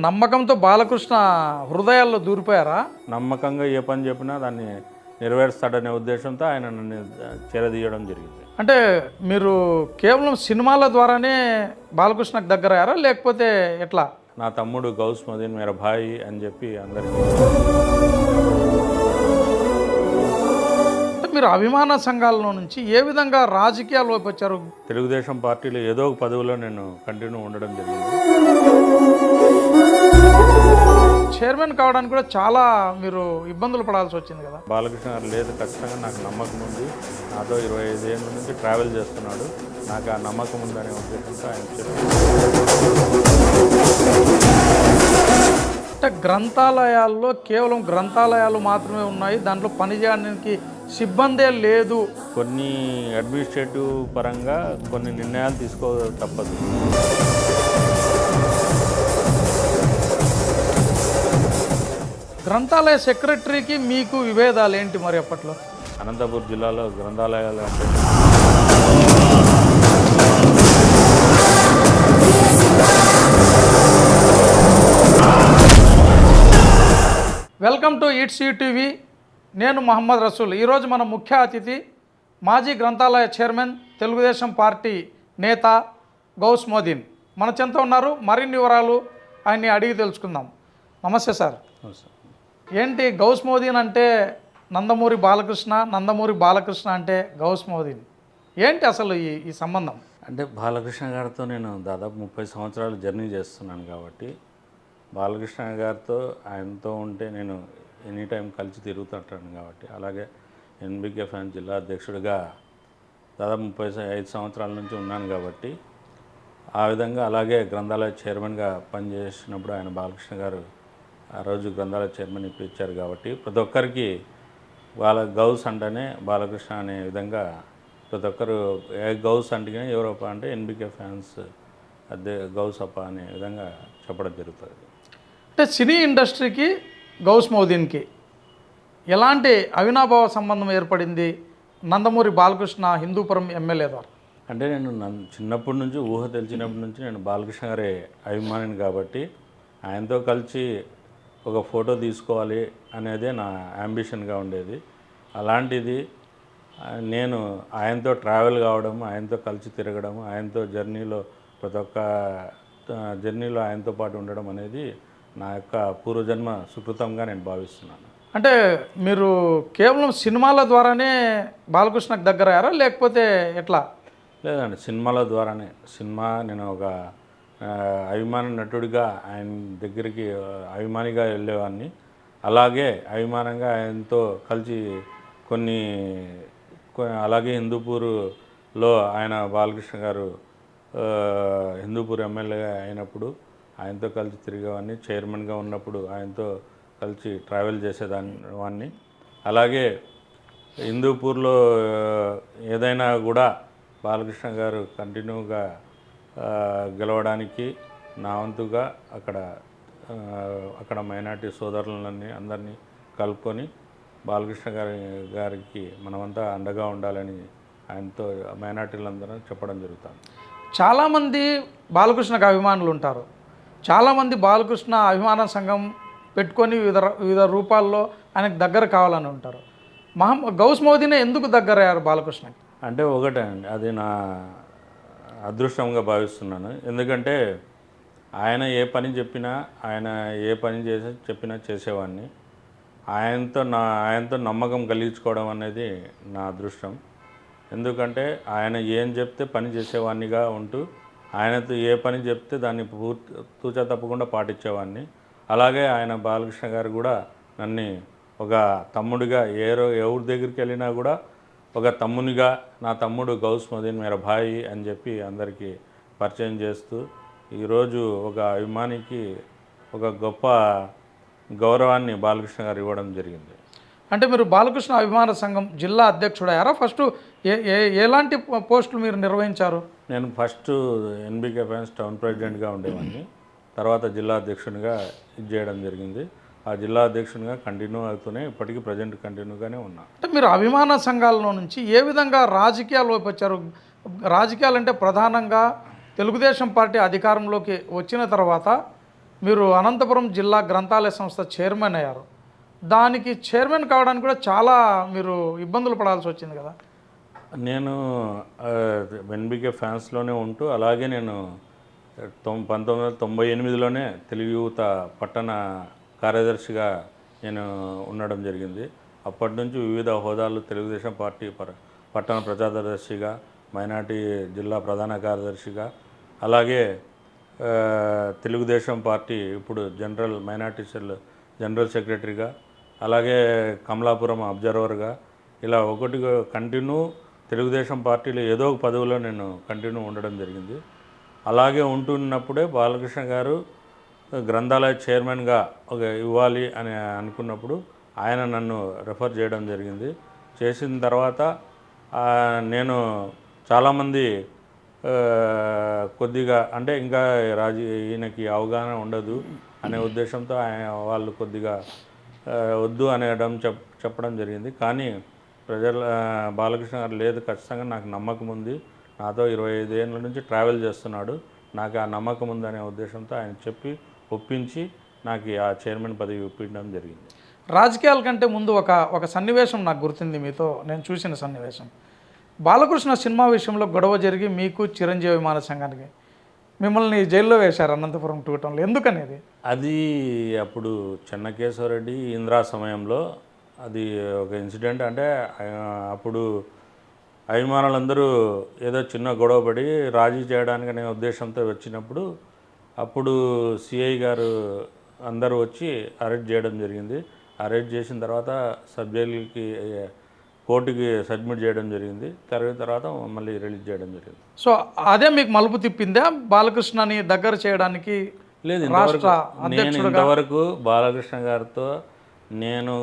నమ్మకంతో బాలకృష్ణ హృదయాల్లో దూరిపోయారా? నమ్మకంగా ఏ పని చెప్పినా దాన్ని నెరవేరుస్తాడనే ఉద్దేశంతో ఆయన నన్ను చేరదీయడం జరిగింది. అంటే మీరు కేవలం సినిమాల ద్వారానే బాలకృష్ణకు దగ్గర అయ్యారా లేకపోతే ఎట్లా? నా తమ్ముడు గౌస్ మదీన్ మేర భాయ్ అని చెప్పి అందరికీ. అంటే మీరు అభిమాన సంఘాల నుంచి ఏ విధంగా రాజకీయాల వైపు వచ్చారు? తెలుగుదేశం పార్టీలో ఏదో ఒక పదవిలో నేను కంటిన్యూ ఉండడం జరిగింది. చైర్మన్ కావడానికి కూడా చాలా మీరు ఇబ్బందులు పడాల్సి వచ్చింది కదా? బాలకృష్ణ గారు లేదు, ఖచ్చితంగా నాకు నమ్మకం ఉంది, నాతో 25 ఏళ్ళ నుంచి ట్రావెల్ చేస్తున్నాడు, నాకు ఆ నమ్మకం ఉందనే ఉద్దేశంతో ఆయన చెప్పారు. అంటే గ్రంథాలయాల్లో కేవలం గ్రంథాలయాలు మాత్రమే ఉన్నాయి, దాంట్లో పనిచేయడానికి సిబ్బందే లేదు. కొన్ని అడ్మినిస్ట్రేటివ్ పరంగా కొన్ని నిర్ణయాలు తీసుకో తప్పదు. గ్రంథాలయ సెక్రటరీకి మీకు విభేదాలు ఏంటి మరి అప్పట్లో? అనంతపురం జిల్లాలో గ్రంథాలయాలు అంటే వెల్కమ్ టు ఈట్స్ టీవీ. నేను మహమ్మద్ రసూల్. ఈరోజు మన ముఖ్య అతిథి మాజీ గ్రంథాలయ చైర్మన్, తెలుగుదేశం పార్టీ నేత గౌస్ మోదీన్ మన చెంత ఉన్నారు. మరిన్ని వివరాలు ఆయన్ని అడిగి తెలుసుకుందాం. నమస్తే సార్. ఏంటి గౌస్ మోదీన్ అంటే నందమూరి బాలకృష్ణ, నందమూరి బాలకృష్ణ అంటే గౌస్ మోదీన్, ఏంటి అసలు ఈ సంబంధం? అంటే బాలకృష్ణ గారితో నేను దాదాపు 30 సంవత్సరాలు జర్నీ చేస్తున్నాను కాబట్టి బాలకృష్ణ గారితో ఆయనతో ఉంటే నేను ఎనీ టైం కలిసి తిరుగుతుంటాను కాబట్టి, అలాగే ఎన్బికే ఫ్యాన్ జిల్లా అధ్యక్షుడిగా దాదాపు 35 సంవత్సరాల నుంచి ఉన్నాను కాబట్టి ఆ విధంగా, అలాగే గ్రంథాలయ చైర్మన్గా పనిచేసినప్పుడు ఆయన బాలకృష్ణ గారు ఆ రోజు గ్రంథాలయ చైర్మన్ ఇప్పించారు కాబట్టి ప్రతి ఒక్కరికి గౌస్ అంటేనే బాలకృష్ణ అనే విధంగా ప్రతి ఒక్కరు గౌస్ అంటే ఎవరప్ప అంటే ఎన్బికే ఫ్యాన్స్ అదే గౌస్ అప్ప అనే విధంగా చెప్పడం జరుగుతుంది. అంటే సినీ ఇండస్ట్రీకి గౌస్ మోదీన్కి ఎలాంటి అవినాభావ సంబంధం ఏర్పడింది నందమూరి బాలకృష్ణ హిందూపురం ఎమ్మెల్యే ద్వారా? అంటే నేను చిన్నప్పటి నుంచి తెలిసినప్పటి నుంచి నేను బాలకృష్ణ గారి అభిమానిని కాబట్టి ఆయనతో కలిసి ఒక ఫోటో తీసుకోవాలి అనేదే నా యాంబిషన్గా ఉండేది. అలాంటిది నేను ఆయనతో ట్రావెల్ కావడం, ఆయనతో కలిసి తిరగడం, ఆయనతో జర్నీలో ప్రతి ఒక్క జర్నీలో ఆయనతో పాటు ఉండడం అనేది నా యొక్క పూర్వజన్మ సుకృతంగా నేను భావిస్తున్నాను. అంటే మీరు కేవలం సినిమాల ద్వారానే బాలకృష్ణకు దగ్గర అయ్యారా లేకపోతే ఎట్లా? లేదండి, సినిమాల ద్వారానే. నేను ఒక అభిమాన నటుడిగా ఆయన దగ్గరికి అభిమానిగా వెళ్ళేవాడిని. అలాగే అభిమానంగా ఆయనతో కలిసి అలాగే హిందూపూర్లో ఆయన బాలకృష్ణ గారు హిందూపూర్ ఎమ్మెల్యేగా అయినప్పుడు ఆయనతో కలిసి తిరిగేవాడిని. చైర్మన్గా ఉన్నప్పుడు ఆయనతో కలిసి ట్రావెల్ చేసేదాన్ని. అలాగే హిందూపూర్లో ఏదైనా కూడా బాలకృష్ణ గారు కంటిన్యూగా గెలవడానికి నా వంతుగా అక్కడ మైనార్టీ సోదరులని అందరినీ కలుపుకొని బాలకృష్ణ గారికి మనమంతా అండగా ఉండాలని ఆయనతో మైనార్టీలందరూ చెప్పడం జరుగుతుంది. చాలామంది బాలకృష్ణకు అభిమానులు ఉంటారు. చాలామంది బాలకృష్ణ అభిమాన సంఘం పెట్టుకొని వివిధ రూపాల్లో ఆయనకు దగ్గర కావాలని ఉంటారు. గౌస్ మోదీనే ఎందుకు దగ్గర అయ్యారు బాలకృష్ణకి? అంటే ఒకటే అండి, అది నా అదృష్టంగా భావిస్తున్నాను. ఎందుకంటే ఆయన ఏ పని చెప్పినా, ఆయన ఏ పని చెప్పినా చేసేవాడిని. ఆయనతో నమ్మకం కలిగించుకోవడం అనేది నా అదృష్టం. ఎందుకంటే ఆయన ఏం చెప్తే పని చేసేవాడినిగా ఉంటూ, ఆయనతో ఏ పని చెప్తే దాన్ని తూచా తప్పకుండా పాటించేవాడిని. అలాగే ఆయన బాలకృష్ణ గారు కూడా నన్ను ఒక తమ్ముడిగా ఎవరి దగ్గరికి వెళ్ళినా కూడా ఒక తమ్మునిగా, నా తమ్ముడు గౌస్ మదీన్ మేర భాయ్ అని చెప్పి అందరికీ పరిచయం చేస్తూ ఈరోజు ఒక అభిమానికి ఒక గొప్ప గౌరవాన్ని బాలకృష్ణ గారు ఇవ్వడం జరిగింది. అంటే మీరు బాలకృష్ణ అభిమాన సంఘం జిల్లా అధ్యక్షుడయ్యారా? ఫస్ట్ ఎలాంటి పోస్టులు మీరు నిర్వహించారు? నేను ఫస్ట్ ఎన్బికే ఫ్యాన్స్ టౌన్ ప్రెసిడెంట్గా ఉండేవాడిని. తర్వాత జిల్లా అధ్యక్షునిగా చేయడం జరిగింది. ఆ జిల్లా అధ్యక్షునిగా కంటిన్యూ అవుతూనే ఇప్పటికీ ప్రజెంట్ కంటిన్యూగానే ఉన్నా. అంటే మీరు అభిమాన సంఘాల నుంచి ఏ విధంగా రాజకీయాల వైపు వచ్చారు? రాజకీయాలు అంటే ప్రధానంగా తెలుగుదేశం పార్టీ అధికారంలోకి వచ్చిన తర్వాత మీరు అనంతపురం జిల్లా గ్రంథాలయ సంస్థ చైర్మన్ అయ్యారు. దానికి చైర్మన్ కావడానికి కూడా చాలా మీరు ఇబ్బందులు పడాల్సి వచ్చింది కదా. నేను ఎన్బికే ఫ్యాన్స్లోనే ఉంటూ అలాగే నేను 1998లోనే తెలుగు యువత పట్టణ కార్యదర్శిగా నేను ఉండడం జరిగింది. అప్పటి నుంచి వివిధ హోదాలు తెలుగుదేశం పార్టీ పట్టణ ప్రచారదర్శిగా, మైనార్టీ జిల్లా ప్రధాన కార్యదర్శిగా, అలాగే తెలుగుదేశం పార్టీ ఇప్పుడు మైనార్టీ సెల్ జనరల్ సెక్రటరీగా, అలాగే కమలాపురం అబ్జర్వర్గా, ఇలా ఒకటి కంటిన్యూ తెలుగుదేశం పార్టీలో ఏదో ఒక పదవిలో నేను కంటిన్యూ ఉండడం జరిగింది. అలాగే ఉంటున్నప్పుడే బాలకృష్ణ గారు గ్రంథాలయ చైర్మన్గా ఇవ్వాలి అని అనుకున్నప్పుడు ఆయన నన్ను రెఫర్ చేయడం జరిగింది. చేసిన తర్వాత నేను చాలామంది కొద్దిగా అంటే ఇంకా ఈయనకి అవగాహన ఉండదు అనే ఉద్దేశంతో వాళ్ళు కొద్దిగా వద్దు అనేయడం చెప్పడం జరిగింది. కానీ బాలకృష్ణ గారు లేదు, ఖచ్చితంగా నాకు నమ్మకం ఉంది, నాతో 25 ఏళ్ళ నుంచి ట్రావెల్ చేస్తున్నాడు, నాకు ఆ నమ్మకం ఉందనే ఉద్దేశంతో ఆయన చెప్పి ఒప్పించి నాకు ఆ చైర్మన్ పదవి ఒప్పించడం జరిగింది. రాజకీయాల కంటే ముందు ఒక సన్నివేశం నాకు గుర్తుంది, మీతో నేను చూసిన సన్నివేశం. బాలకృష్ణ సినిమా విషయంలో గొడవ జరిగి మీకు చిరంజీవి విమాన సంఘానికి మిమ్మల్ని జైల్లో వేశారు అనంతపురం 2 టౌన్లో. ఎందుకనేది అది అప్పుడు చెన్నకేశవరెడ్డి ఇందిరా సమయంలో అది ఒక ఇన్సిడెంట్. అంటే అప్పుడు అభిమానులందరూ ఏదో చిన్న గొడవపడి రాజీ చేయడానికి అనే ఉద్దేశంతో వచ్చినప్పుడు అప్పుడు సిఐ గారు అందరూ వచ్చి అరెస్ట్ చేయడం జరిగింది. అరెస్ట్ చేసిన తర్వాత సబ్ జైలుకి కోర్టుకి సబ్మిట్ చేయడం జరిగింది. తర్వాత మళ్ళీ రిలీజ్ చేయడం జరిగింది. సో అదే మీకు మలుపు తిప్పిందా బాలకృష్ణని దగ్గర చేయడానికి? లేదు, నేను ఇంతవరకు బాలకృష్ణ గారితో నేను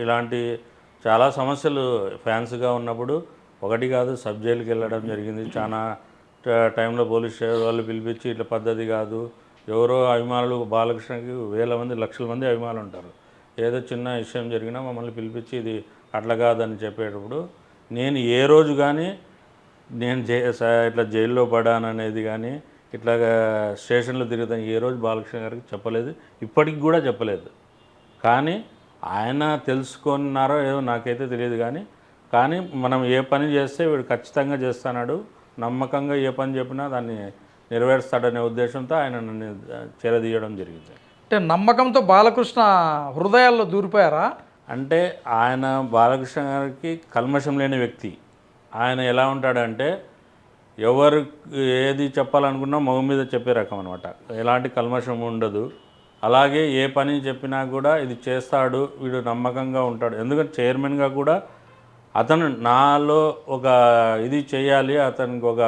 ఇలాంటి చాలా సమస్యలు ఫ్యాన్స్గా ఉన్నప్పుడు ఒకటి కాదు సబ్ జైలుకి వెళ్ళడం జరిగింది. చాలా టైంలో పోలీస్ వాళ్ళు పిలిపించి ఇట్లా పద్ధతి కాదు, ఎవరో అభిమానులు బాలకృష్ణకి వేల మంది లక్షల మంది అభిమానులు ఉంటారు, ఏదో చిన్న విషయం జరిగినా మమ్మల్ని పిలిపించి ఇది అట్లా కాదని చెప్పేటప్పుడు నేను ఏ రోజు కానీ నేను ఇట్లా జైల్లో పడాననేది కానీ ఇట్లా స్టేషన్లో తిరుగుతాను ఏ రోజు బాలకృష్ణ గారికి చెప్పలేదు, ఇప్పటికి కూడా చెప్పలేదు. కానీ ఆయన తెలుసుకున్నారో ఏదో నాకైతే తెలియదు. కానీ మనం ఏ పని చేస్తే వీడు ఖచ్చితంగా చేస్తున్నాడు, నమ్మకంగా ఏ పని చెప్పినా దాన్ని నెరవేరుస్తాడనే ఉద్దేశంతో ఆయన నన్ను చేరదీయడం జరిగింది. అంటే నమ్మకంతో బాలకృష్ణ హృదయాల్లో దూరిపోయారా? అంటే ఆయన బాలకృష్ణ గారికి కల్మషం లేని వ్యక్తి. ఆయన ఎలా ఉంటాడంటే ఎవరు ఏది చెప్పాలనుకున్నా మొహం మీద చెప్పే రకం అనమాట, ఎలాంటి కల్మషం ఉండదు. అలాగే ఏ పని చెప్పినా కూడా ఇది చేస్తాడు, వీడు నమ్మకంగా ఉంటాడు. ఎందుకంటే చైర్మన్గా కూడా అతను నాలో ఒక ఇది చేయాలి, అతనికి ఒక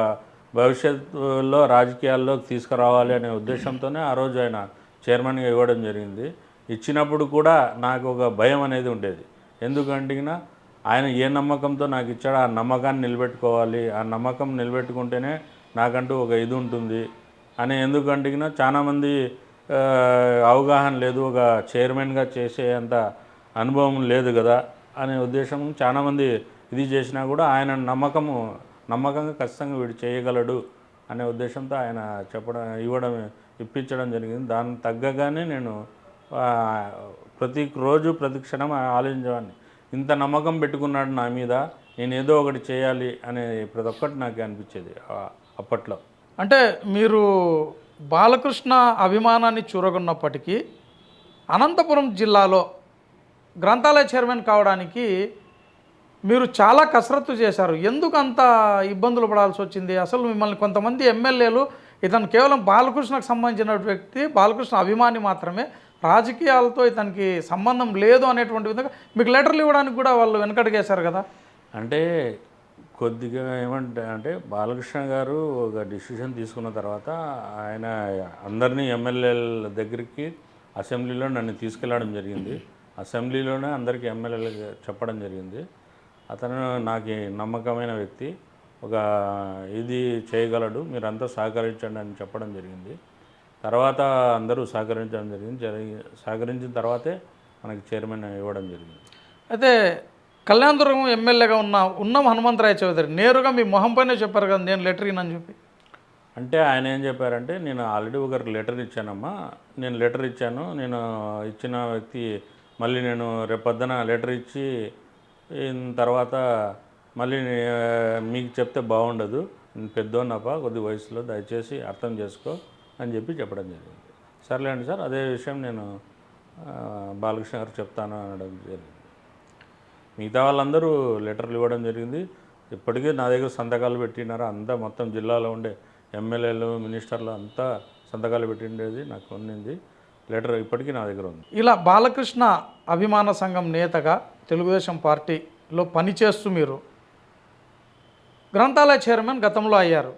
భవిష్యత్తులో రాజకీయాల్లో తీసుకురావాలి అనే ఉద్దేశంతోనే ఆ రోజు ఆయన చైర్మన్గా ఇవ్వడం జరిగింది. ఇచ్చినప్పుడు కూడా నాకు ఒక భయం అనేది ఉండేది. ఎందుకంటే ఆయన ఏ నమ్మకంతో నాకు ఇచ్చాడో ఆ నమ్మకాన్ని నిలబెట్టుకోవాలి, ఆ నమ్మకం నిలబెట్టుకుంటేనే నాకంటూ ఒక ఇది ఉంటుంది అని. ఎందుకంటే చాలామంది అవగాహన లేదు, ఒక చైర్మన్గా చేసే అంత అనుభవం లేదు కదా అనే ఉద్దేశం చాలామంది ఇది చేసినా కూడా ఆయన నమ్మకంగా ఖచ్చితంగా వీడు చేయగలడు అనే ఉద్దేశంతో ఆయన ఇప్పించడం జరిగింది. దానికి తగ్గగానే నేను ప్రతిరోజు ప్రతి క్షణం ఆలోచించేవాడిని, ఇంత నమ్మకం పెట్టుకున్నాడు నా మీద, నేను ఏదో ఒకటి చేయాలి అనే ప్రతి ఒక్కటి నాకు అనిపించేది అప్పట్లో. అంటే మీరు బాలకృష్ణ అభిమానాన్ని చూరగొన్నప్పటికీ అనంతపురం జిల్లాలో గ్రంథాలయ చైర్మన్ కావడానికి మీరు చాలా కసరత్తు చేశారు. ఎందుకు అంత ఇబ్బందులు పడాల్సి వచ్చింది? అసలు మిమ్మల్ని కొంతమంది ఎమ్మెల్యేలు ఇతను కేవలం బాలకృష్ణకు సంబంధించిన వ్యక్తి, బాలకృష్ణ అభిమాని మాత్రమే, రాజకీయాలతో ఇతనికి సంబంధం లేదు అనేటువంటి విధంగా మీకు లెటర్లు ఇవ్వడానికి కూడా వాళ్ళు వెనకడుగేశారు కదా. అంటే కొద్దిగా అంటే బాలకృష్ణ గారు ఒక డిసిషన్ తీసుకున్న తర్వాత ఆయన అందరినీ ఎమ్మెల్యేల దగ్గరికి అసెంబ్లీలో నన్ను తీసుకెళ్ళడం జరిగింది. అసెంబ్లీలోనే అందరికీ ఎమ్మెల్యేలు చెప్పడం జరిగింది, అతను నాకు నమ్మకమైన వ్యక్తి, ఒక ఇది చేయగలడు, మీరంతా సహకరించండి అని చెప్పడం జరిగింది. తర్వాత అందరూ సహకరించడం సహకరించిన తర్వాతే మనకి చైర్మన్ ఇవ్వడం జరిగింది. అయితే కళ్యాణదుర్గం ఎమ్మెల్యేగా ఉన్న హనుమంతరాయ చౌదరి నేరుగా మీ మొహం పైనే చెప్పారు కదా నేను లెటర్ ఇనని చెప్పి. అంటే ఆయన ఏం చెప్పారంటే, నేను ఆల్రెడీ ఒకరికి లెటర్ ఇచ్చానమ్మా, నేను లెటర్ ఇచ్చాను, నేను ఇచ్చిన వ్యక్తి మళ్ళీ నేను రేపొద్దున లెటర్ ఇచ్చి తర్వాత మళ్ళీ మీకు చెప్తే బాగుండదు, నేను పెద్దోన్నప్ప కొద్ది వయసులో, దయచేసి అర్థం చేసుకో అని చెప్పడం జరిగింది. సర్లేండి సార్, అదే విషయం నేను బాలకృష్ణ గారికి చెప్తాను అనడం జరిగింది. మిగతా వాళ్ళందరూ లెటర్లు ఇవ్వడం జరిగింది. ఇప్పటికీ నా దగ్గర సంతకాలు పెట్టినారు, అంతా మొత్తం జిల్లాలో ఉండే ఎమ్మెల్యేలు, మినిస్టర్లు అంతా సంతకాలు పెట్టిండేది నాకు ఉన్నింది. లెటర్ ఇప్పటికీ నా దగ్గర ఉంది. ఇలా బాలకృష్ణ అభిమాన సంఘం నేతగా తెలుగుదేశం పార్టీలో పనిచేస్తూ మీరు గ్రంథాలయ చైర్మన్ గతంలో అయ్యారు.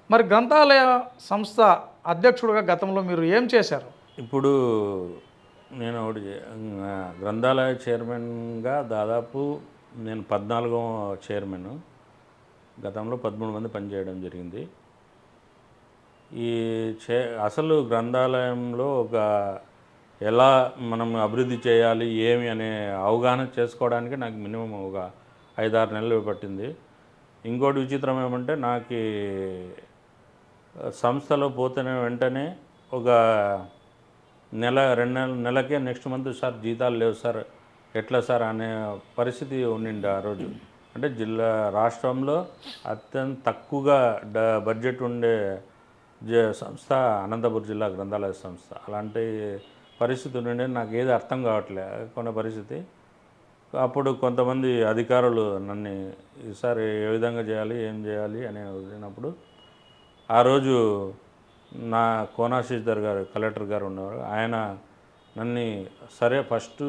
మరి గ్రంథాలయ సంస్థ అధ్యక్షుడిగా గతంలో మీరు ఏం చేశారు? ఇప్పుడు నేను ఒకటి గ్రంథాలయ చైర్మన్గా దాదాపు నేను 14వ చైర్మన్, గతంలో 13 మంది పనిచేయడం జరిగింది. ఈ అసలు గ్రంథాలయంలో ఎలా మనం అభివృద్ధి చేయాలి ఏమి అనే అవగాహన చేసుకోవడానికి నాకు మినిమం ఒక 5-6 నెలలు పట్టింది. ఇంకోటి విచిత్రం ఏమంటే, నాకు సంస్థలో పోతేనే వెంటనే ఒక నెలకే నెక్స్ట్ మంత్ సార్ జీతాలు లేవు సార్, ఎట్లా సార్ అనే పరిస్థితి ఉండింది ఆ రోజు. అంటే రాష్ట్రంలో అత్యంత తక్కువగా బడ్జెట్ ఉండే సంస్థ అనంతపురం జిల్లా గ్రంథాలయ సంస్థ. అలాంటి పరిస్థితి ఉండే నాకు ఏది అర్థం కావట్లే కొన్న పరిస్థితి. అప్పుడు కొంతమంది అధికారులు నన్ను ఈసారి ఏ విధంగా చేయాలి, ఏం చేయాలి అని అడిగినప్పుడు, ఆ రోజు నా కోనాశీధర్ గారు, కలెక్టర్ గారు ఉన్నారు, ఆయన నన్ను సరే ఫస్ట్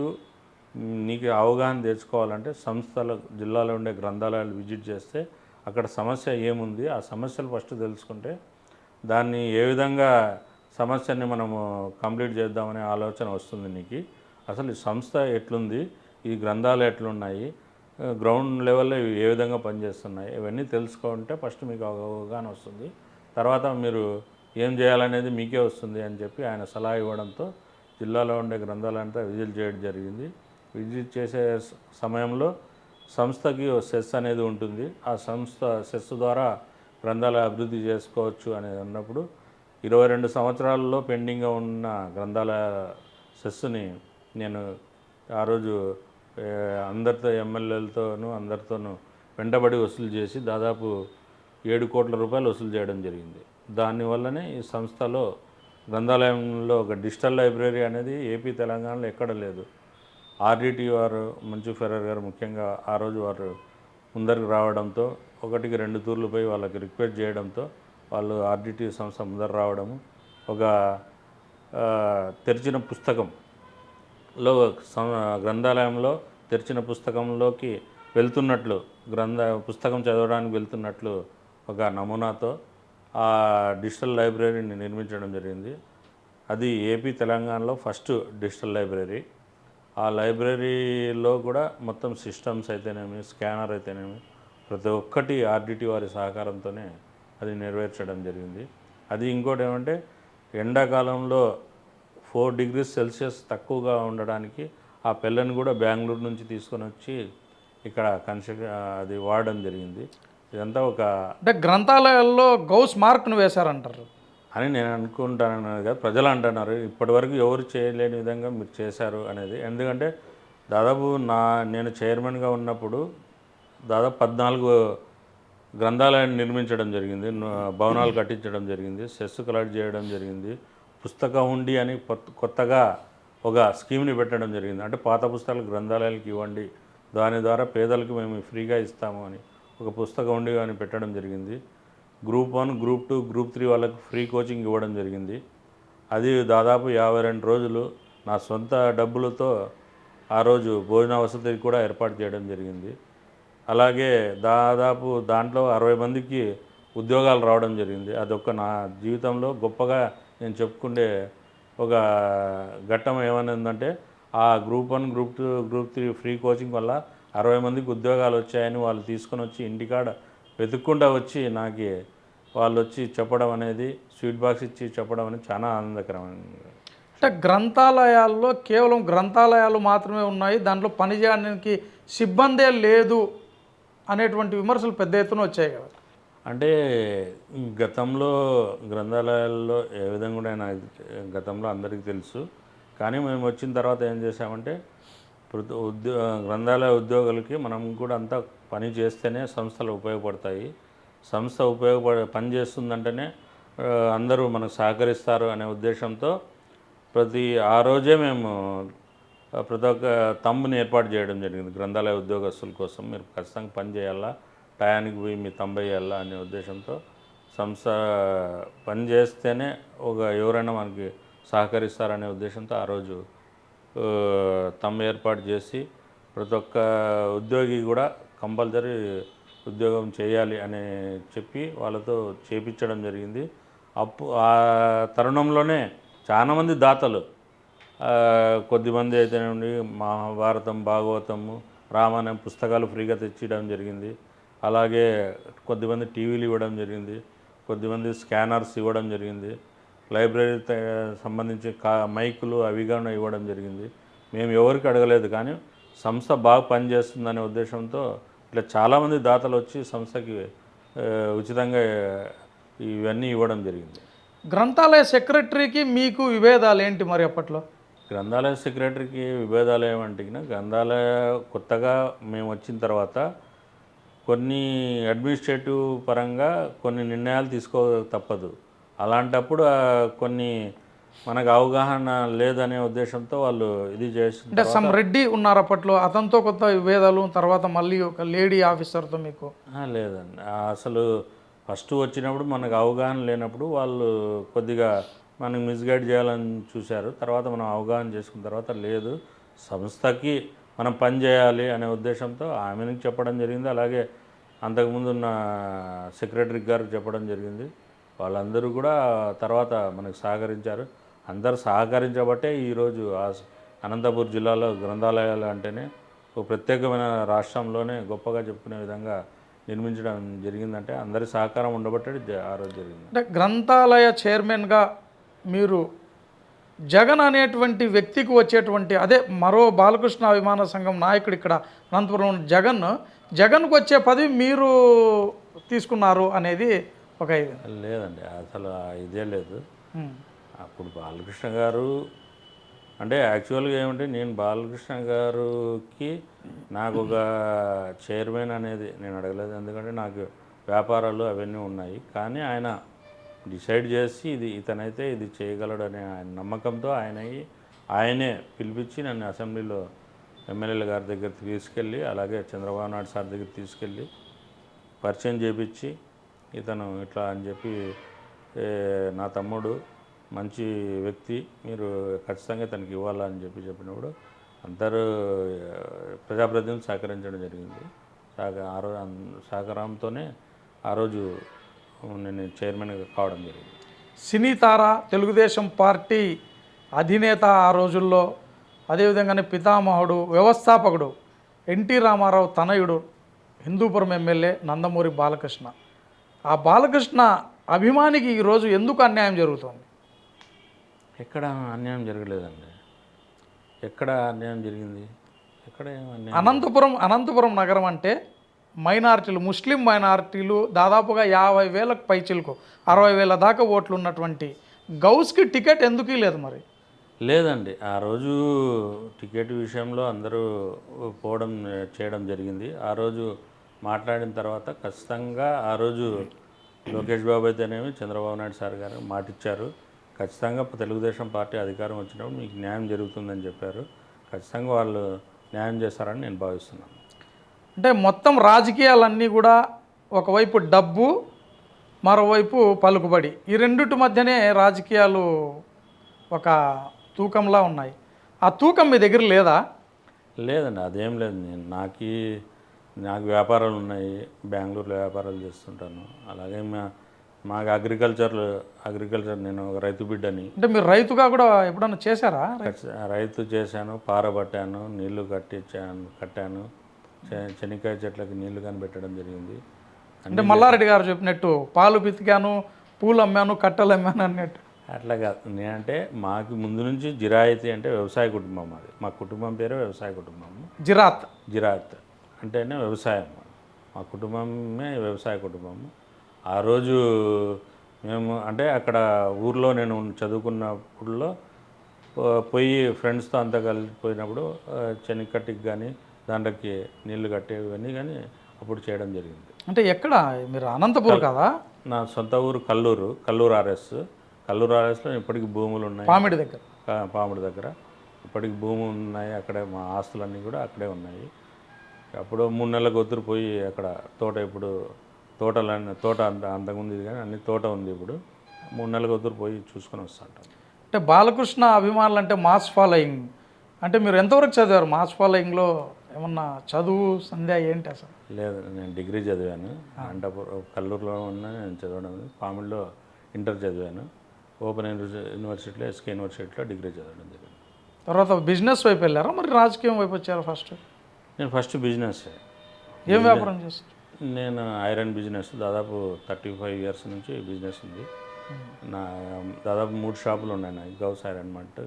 నీకు అవగాహన తెచ్చుకోవాలంటే సంస్థల జిల్లాలో ఉండే గ్రంథాలయాలు విజిట్ చేస్తే అక్కడ సమస్య ఏముంది, ఆ సమస్యలు ఫస్ట్ తెలుసుకుంటే దాన్ని ఏ విధంగా సమస్యని మనము కంప్లీట్ చేద్దామనే ఆలోచన వస్తుంది నీకు. అసలు ఈ సంస్థ ఎట్లుంది, ఈ గ్రంథాలు ఎట్లున్నాయి, గ్రౌండ్ లెవెల్లో ఏ విధంగా పనిచేస్తున్నాయి, ఇవన్నీ తెలుసుకుంటే ఫస్ట్ మీకు అవగాహన వస్తుంది, తర్వాత మీరు ఏం చేయాలనేది మీకే వస్తుంది అని చెప్పి ఆయన సలహా ఇవ్వడంతో జిల్లాలో ఉండే గ్రంథాలంతా విజిట్ చేయడం జరిగింది. విజిట్ చేసే సమయంలో సంస్థకి సెస్ అనేది ఉంటుంది, ఆ సంస్థ సెస్ ద్వారా గ్రంథాలయ అభివృద్ధి చేసుకోవచ్చు అనేది ఉన్నప్పుడు 22 సంవత్సరాలలో పెండింగ్గా ఉన్న గ్రంథాలయ సెస్ని నేను ఆ రోజు అందరితో ఎమ్మెల్యేలతోనూ అందరితోనూ వెంటబడి వసూలు చేసి దాదాపు 7 కోట్ల రూపాయలు వసూలు చేయడం జరిగింది. దానివల్లనే ఈ సంస్థలో గ్రంథాలయంలో ఒక డిజిటల్ లైబ్రరీ అనేది ఏపీ తెలంగాణలో ఎక్కడ లేదు. ఆర్డిటి వారు మంచు ఫెర్రర్ గారు ముఖ్యంగా ఆ రోజు వారు ముందరికి రావడంతో, 1-2 తూర్లు పోయి వాళ్ళకి రిక్వెస్ట్ చేయడంతో వాళ్ళు ఆర్డిటి సంస్థ ముందర రావడము, ఒక తెరిచిన పుస్తకంలో గ్రంథాలయంలో తెరిచిన పుస్తకంలోకి వెళ్తున్నట్లు, పుస్తకం చదవడానికి వెళ్తున్నట్లు ఒక నమూనాతో ఆ డిజిటల్ లైబ్రరీని నిర్మించడం జరిగింది. అది ఏపీ తెలంగాణలో ఫస్ట్ డిజిటల్ లైబ్రరీ. ఆ లైబ్రరీలో కూడా మొత్తం సిస్టమ్స్ అయితేనేమి, స్కానర్ అయితేనేమి, ప్రతి ఒక్కటి ఆర్డిటి వారి సహకారంతోనే అది నెరవేర్చడం జరిగింది. అది ఇంకోటి ఏమంటే, ఎండాకాలంలో 4 degrees Celsius తక్కువగా ఉండడానికి ఆ పెళ్ళని కూడా బెంగళూరు నుంచి తీసుకొని వచ్చి ఇక్కడ అది వాడడం జరిగింది. ఇదంతా అంటే గ్రంథాలయాల్లో గౌస్ మార్క్ను వేశారంటారు అని నేను అనుకుంటాను కదా, ప్రజలు అంటున్నారు ఇప్పటివరకు ఎవరు చేయలేని విధంగా మీరు చేశారు అనేది. ఎందుకంటే దాదాపు నేను చైర్మన్గా ఉన్నప్పుడు దాదాపు 14 గ్రంథాలయాన్ని నిర్మించడం జరిగింది, భవనాలు కట్టించడం జరిగింది, సెస్ కలెక్ట్ చేయడం జరిగింది, పుస్తక హుండీ అని కొత్తగా ఒక స్కీమ్ని పెట్టడం జరిగింది. అంటే పాత పుస్తకాలు గ్రంథాలయాలకు ఇవ్వండి, దాని ద్వారా పేదలకు మేము ఫ్రీగా ఇస్తాము అని ఒక పుస్తక హుండీ అని పెట్టడం జరిగింది. గ్రూప్ 1, గ్రూప్ 2, గ్రూప్ 3 వాళ్ళకు ఫ్రీ కోచింగ్ ఇవ్వడం జరిగింది. అది దాదాపు 52 రోజులు నా సొంత డబ్బులతో ఆ రోజు భోజన వసతి కూడా ఏర్పాటు చేయడం జరిగింది. అలాగే దాదాపు దాంట్లో 60 మందికి ఉద్యోగాలు రావడం జరిగింది. అదొక నా జీవితంలో గొప్పగా నేను చెప్పుకునే ఒక ఘట్టం ఏమనిందంటే, ఆ group 1, group 2, group 3 free coaching వల్ల 60 మందికి ఉద్యోగాలు వచ్చాయని వాళ్ళు తీసుకొని వచ్చి ఇంటికాడ వెతుక్కుంటూ వచ్చి నాకు వాళ్ళు వచ్చి చెప్పడం అనేది, స్వీట్ బాక్స్ ఇచ్చి చెప్పడం అనేది చాలా ఆనందకరమైనది. అంటే గ్రంథాలయాల్లో కేవలం గ్రంథాలయాలు మాత్రమే ఉన్నాయి, దాంట్లో పనిచేయడానికి సిబ్బందే లేదు అనేటువంటి విమర్శలు పెద్ద ఎత్తున వచ్చాయి కదా. అంటే గతంలో గ్రంథాలయాల్లో ఏ విధంగా కూడా నాకు గతంలో అందరికీ తెలుసు. కానీ మేము వచ్చిన తర్వాత ఏం చేసామంటే గ్రంథాలయ ఉద్యోగులకి మనం కూడా అంతా పని చేస్తేనే సంస్థలు ఉపయోగపడతాయి. సంస్థ పని చేస్తుందంటేనే అందరూ మనకు సహకరిస్తారు అనే ఉద్దేశంతో ఆ రోజే మేము ప్రతి ఒక్క తంబుని ఏర్పాటు చేయడం జరిగింది. గ్రంథాలయ ఉద్యోగస్తుల కోసం మీరు ఖచ్చితంగా పని చేయాలా, టయానికి పోయి మీ తంబు వేయాలా అనే ఉద్దేశంతో సంస్థ పని చేస్తేనే ఎవరైనా మనకి సహకరిస్తారనే ఉద్దేశంతో ఆ రోజు తంబు ఏర్పాటు చేసి ప్రతి ఒక్క ఉద్యోగి కూడా కంపల్సరీ ఉద్యోగం చేయాలి అని చెప్పి వాళ్ళతో చేపించడం జరిగింది. ఆ తరుణంలోనే చాలామంది దాతలు కొద్దిమంది అయితేనండి మహాభారతం, భాగవతము, రామాయణం పుస్తకాలు ఫ్రీగా తెచ్చియడం జరిగింది. అలాగే కొద్దిమంది టీవీలు ఇవ్వడం జరిగింది, కొద్దిమంది స్కానర్స్ ఇవ్వడం జరిగింది, లైబ్రరీ సంబంధించి మైకులు అవి కూడా ఇవ్వడం జరిగింది. మేము ఎవరికి అడగలేదు, కానీ సంస్థ బాగా పనిచేస్తుందనే ఉద్దేశంతో ఇట్లా చాలామంది దాతలు వచ్చి సంస్థకి ఉచితంగా ఇవన్నీ ఇవ్వడం జరిగింది. గ్రంథాలయ సెక్రటరీకి మీకు విభేదాలు ఏంటి మరి అప్పట్లో? గ్రంథాలయ సెక్రటరీకి విభేదాలు ఏమంటే గ్రంథాలయ కొత్తగా మేము వచ్చిన తర్వాత కొన్ని అడ్మినిస్ట్రేటివ్ పరంగా కొన్ని నిర్ణయాలు తీసుకో తప్పదు. అలాంటప్పుడు కొన్ని మనకు అవగాహన లేదనే ఉద్దేశంతో వాళ్ళు ఇది చేసి అంటే సమ్ రెడ్డి ఉన్నారు అప్పట్లో, అతనితో కొత్త విభేదాలు, తర్వాత మళ్ళీ ఒక లేడీ ఆఫీసర్తో మీకు? లేదండి, అసలు ఫస్ట్ వచ్చినప్పుడు మనకు అవగాహన లేనప్పుడు వాళ్ళు కొద్దిగా మనకు మిస్గైడ్ చేయాలని చూశారు. తర్వాత మనం అవగాహన చేసుకున్న తర్వాత లేదు, సంస్థకి మనం పని చేయాలి అనే ఉద్దేశంతో ఆమెకి చెప్పడం జరిగింది. అలాగే అంతకుముందు ఉన్న సెక్రటరీ గారికి చెప్పడం జరిగింది. వాళ్ళందరూ కూడా తర్వాత మనకు సహకరించారు. అందరూ సహకరించబట్టే ఈరోజు అనంతపురం జిల్లాలో గ్రంథాలయాలు అంటేనే ఒక ప్రత్యేకమైన రాష్ట్రంలోనే గొప్పగా చెప్పుకునే విధంగా నిర్మించడం జరిగిందంటే అందరి సహకారం ఉండబట్టే ఆ రోజు జరిగింది. అంటే గ్రంథాలయ చైర్మన్గా మీరు జగన్ అనేటువంటి వ్యక్తికి వచ్చేటువంటి అదే మరో బాలకృష్ణ అభిమాన సంఘం నాయకుడు ఇక్కడ అనంతపురం జగన్కు వచ్చే పదవి మీరు తీసుకున్నారు అనేది ఒక ఇది. లేదండి, అసలు ఇదే లేదు. అప్పుడు బాలకృష్ణ గారు అంటే యాక్చువల్గా ఏమంటే నేను బాలకృష్ణ గారికి నాకు ఒక చైర్మన్ అనేది నేను అడగలేదు. ఎందుకంటే నాకు వ్యాపారాలు అవన్నీ ఉన్నాయి. కానీ ఆయన డిసైడ్ చేసి ఇతనైతే ఇది చేయగలడు అనే ఆయన నమ్మకంతో ఆయనే పిలిపించి నన్ను అసెంబ్లీలో ఎమ్మెల్యేల గారి దగ్గర తీసుకెళ్ళి, అలాగే చంద్రబాబు నాయుడు సార్ దగ్గర తీసుకెళ్ళి పరిచయం చేపించి ఇతను ఇట్లా అని చెప్పి నా తమ్ముడు మంచి వ్యక్తి, మీరు ఖచ్చితంగా తనకి ఇవ్వాలని చెప్పినప్పుడు అందరూ ప్రజాప్రతినిధులు సహకరించడం జరిగింది. సహకారంతోనే ఆ రోజు నేను చైర్మన్గా కావడం జరిగింది. సినీ తార, తెలుగుదేశం పార్టీ అధినేత ఆ రోజుల్లో, అదేవిధంగానే పితామహుడు, వ్యవస్థాపకుడు ఎన్టీ రామారావు తనయుడు, హిందూపురం ఎమ్మెల్యే నందమూరి బాలకృష్ణ. ఆ బాలకృష్ణ అభిమానికి ఈరోజు ఎందుకు అన్యాయం జరుగుతుంది? ఎక్కడ అన్యాయం జరగలేదండి. ఎక్కడ అన్యాయం జరిగింది? ఎక్కడ అన్యాయం? అనంతపురం నగరం అంటే మైనారిటీలు, ముస్లిం మైనారిటీలు దాదాపుగా 50,000కు పైచిలకు 60,000 దాకా ఓట్లు ఉన్నటువంటి గౌస్కి టికెట్ ఎందుకు లేదు మరి? లేదండి, ఆ రోజు టికెట్ విషయంలో అందరూ చేయడం జరిగింది. ఆ రోజు మాట్లాడిన తర్వాత ఖచ్చితంగా ఆ రోజు లోకేష్ బాబు అయితేనేమి చంద్రబాబు నాయుడు సార్ గారు మాటిచ్చారు, ఖచ్చితంగా తెలుగుదేశం పార్టీ అధికారం వచ్చినప్పుడు మీకు న్యాయం జరుగుతుందని చెప్పారు. ఖచ్చితంగా వాళ్ళు న్యాయం చేస్తారని నేను భావిస్తున్నాను. అంటే మొత్తం రాజకీయాలన్నీ కూడా ఒకవైపు డబ్బు, మరోవైపు పలుకుబడి, ఈ రెండిటి మధ్యనే రాజకీయాలు ఒక తూకంలా ఉన్నాయి. ఆ తూకం మీ దగ్గర లేదా? లేదండి, అదేం లేదు. నాకు వ్యాపారాలు ఉన్నాయి, బెంగళూరులో వ్యాపారాలు చేస్తుంటాను. అలాగే మాకు అగ్రికల్చర్ నేను ఒక రైతు బిడ్డని. అంటే మీరు రైతుగా కూడా ఎప్పుడన్నా చేశారా? రైతు చేశాను, పారబట్టాను, నీళ్లు కట్టాను, శనక్కాయ చెట్లకి నీళ్లు కనిపెట్టడం జరిగింది. అంటే మల్లారెడ్డి గారు చెప్పినట్టు పాలు పితికాను, పూలు అమ్మాను, కట్టెలు అమ్మాను అన్నట్టు. అట్లా కాదు, నేనంటే మాకు ముందు నుంచి జిరాయితీ అంటే వ్యవసాయ కుటుంబం. అది మా కుటుంబం పేరు వ్యవసాయ కుటుంబం. జిరాత్ అంటేనే వ్యవసాయం. మా కుటుంబమే వ్యవసాయ కుటుంబము. ఆ రోజు మేము అంటే అక్కడ ఊర్లో నేను చదువుకున్నప్పుడులో పోయి ఫ్రెండ్స్తో అంతా కలిసిపోయినప్పుడు చెనిక్కట్టికి కానీ దాంట్లోకి నీళ్లు కట్టేవన్నీ కానీ అప్పుడు చేయడం జరిగింది. అంటే ఎక్కడ మీరు అనంతపూర్ కదా? నా సొంత ఊరు కల్లూరు ఆర్ఎస్. కల్లూరు ఆర్ఎస్లో ఇప్పటికి భూములు ఉన్నాయి. పామిడి దగ్గర. పాముడి దగ్గర ఇప్పటికి భూములు ఉన్నాయి. అక్కడే మా ఆస్తులన్నీ కూడా అక్కడే ఉన్నాయి. అప్పుడు 3 నెలలకు ఒత్తురు పోయి అక్కడ ఇప్పుడు తోట అంతకుముందు ఇది కానీ అన్ని తోట ఉంది. ఇప్పుడు 3 నెలలకు ఒత్తురు పోయి చూసుకొని వస్తూ ఉంటాం. అంటే బాలకృష్ణ అభిమానులు అంటే మాస్ ఫాలోయింగ్ అంటే మీరు ఎంతవరకు చదివారు? మాస్ ఫాలోయింగ్లో ఏమన్నా చదువు సంధ్య ఏంటి అసలు? లేదు, నేను డిగ్రీ చదివాను. కల్లూరులో నేను చదవడం, పామిడిలో ఇంటర్ చదివాను. ఓపెన్ యూనివర్సిటీలో ఎస్కే యూనివర్సిటీలో డిగ్రీ చదవడం జరిగింది. తర్వాత బిజినెస్ వైపు వెళ్ళారా, మరి రాజకీయం వైపు వచ్చారా? నేను ఫస్ట్ బిజినెస్. ఏం వ్యాపారం చేస్తారు? నేను ఐరన్ బిజినెస్ దాదాపు 35 ఇయర్స్ నుంచి బిజినెస్ ఉంది. నా దాదాపు 3 షాపులు ఉన్నాయి. నాకు Ghouse iron mart,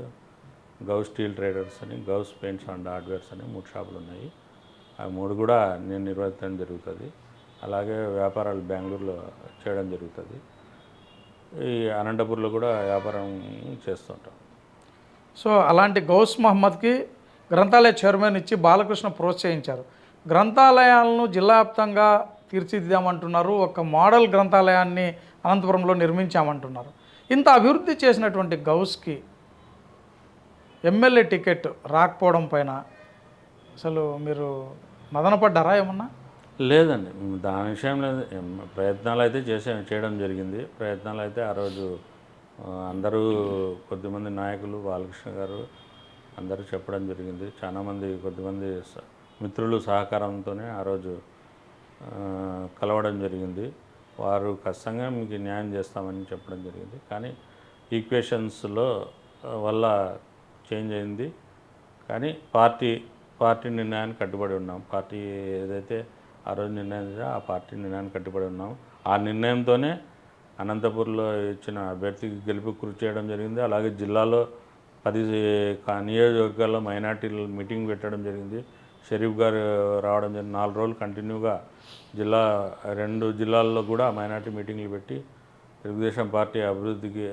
Ghouse steel traders అని, గౌస్ పెయింట్స్ అండ్ హార్డ్వేర్స్ అని 3 షాపులు ఉన్నాయి. ఆ 3 కూడా నేను నిర్వహించడం జరుగుతుంది. అలాగే వ్యాపారాలు బెంగళూరులో చేయడం జరుగుతుంది. ఈ అనంతపూర్లో కూడా వ్యాపారం చేస్తుంటాం. సో అలాంటి గౌస్ మహమ్మద్కి గ్రంథాలయ చైర్మన్ ఇచ్చి బాలకృష్ణ ప్రోత్సహించారు. గ్రంథాలయాలను జిల్లా వ్యాప్తంగా తీర్చిదిద్దామంటున్నారు. ఒక మోడల్ గ్రంథాలయాన్ని అనంతపురంలో నిర్మించామంటున్నారు. ఇంత అభివృద్ధి చేసినటువంటి గౌస్కి ఎమ్మెల్యే టికెట్ రాకపోవడం పైన అసలు మీరు మదనపడ్డారా ఏమన్నా? లేదండి, దాని విషయంలో ప్రయత్నాలు అయితే చేయడం జరిగింది. ప్రయత్నాలు అయితే ఆ రోజు అందరూ కొద్దిమంది నాయకులు, బాలకృష్ణ గారు అందరూ చెప్పడం జరిగింది. చాలామంది కొద్దిమంది మిత్రులు సహకారంతోనే ఆ రోజు కలవడం జరిగింది. వారు ఖచ్చితంగా మీకు న్యాయం చేస్తామని చెప్పడం జరిగింది. కానీ ఈక్వేషన్స్లో వల్ల చేంజ్ అయింది. కానీ పార్టీ నిర్ణయానికి కట్టుబడి ఉన్నాం. పార్టీ ఏదైతే ఆ రోజు నిర్ణయం ఆ పార్టీ నిర్ణయానికి కట్టుబడి ఉన్నాం. ఆ నిర్ణయంతోనే అనంతపూర్లో ఇచ్చిన అభ్యర్థికి గెలుపు కృషి చేయడం జరిగింది. అలాగే జిల్లాలో 10 నియోజకవర్గాల్లో మైనార్టీలు మీటింగ్ పెట్టడం జరిగింది. షరీఫ్ గారు రావడం జరిగింది. 4 రోజులు కంటిన్యూగా 2 జిల్లాల్లో కూడా మైనార్టీ మీటింగ్లు పెట్టి తెలుగుదేశం పార్టీ అభివృద్ధికి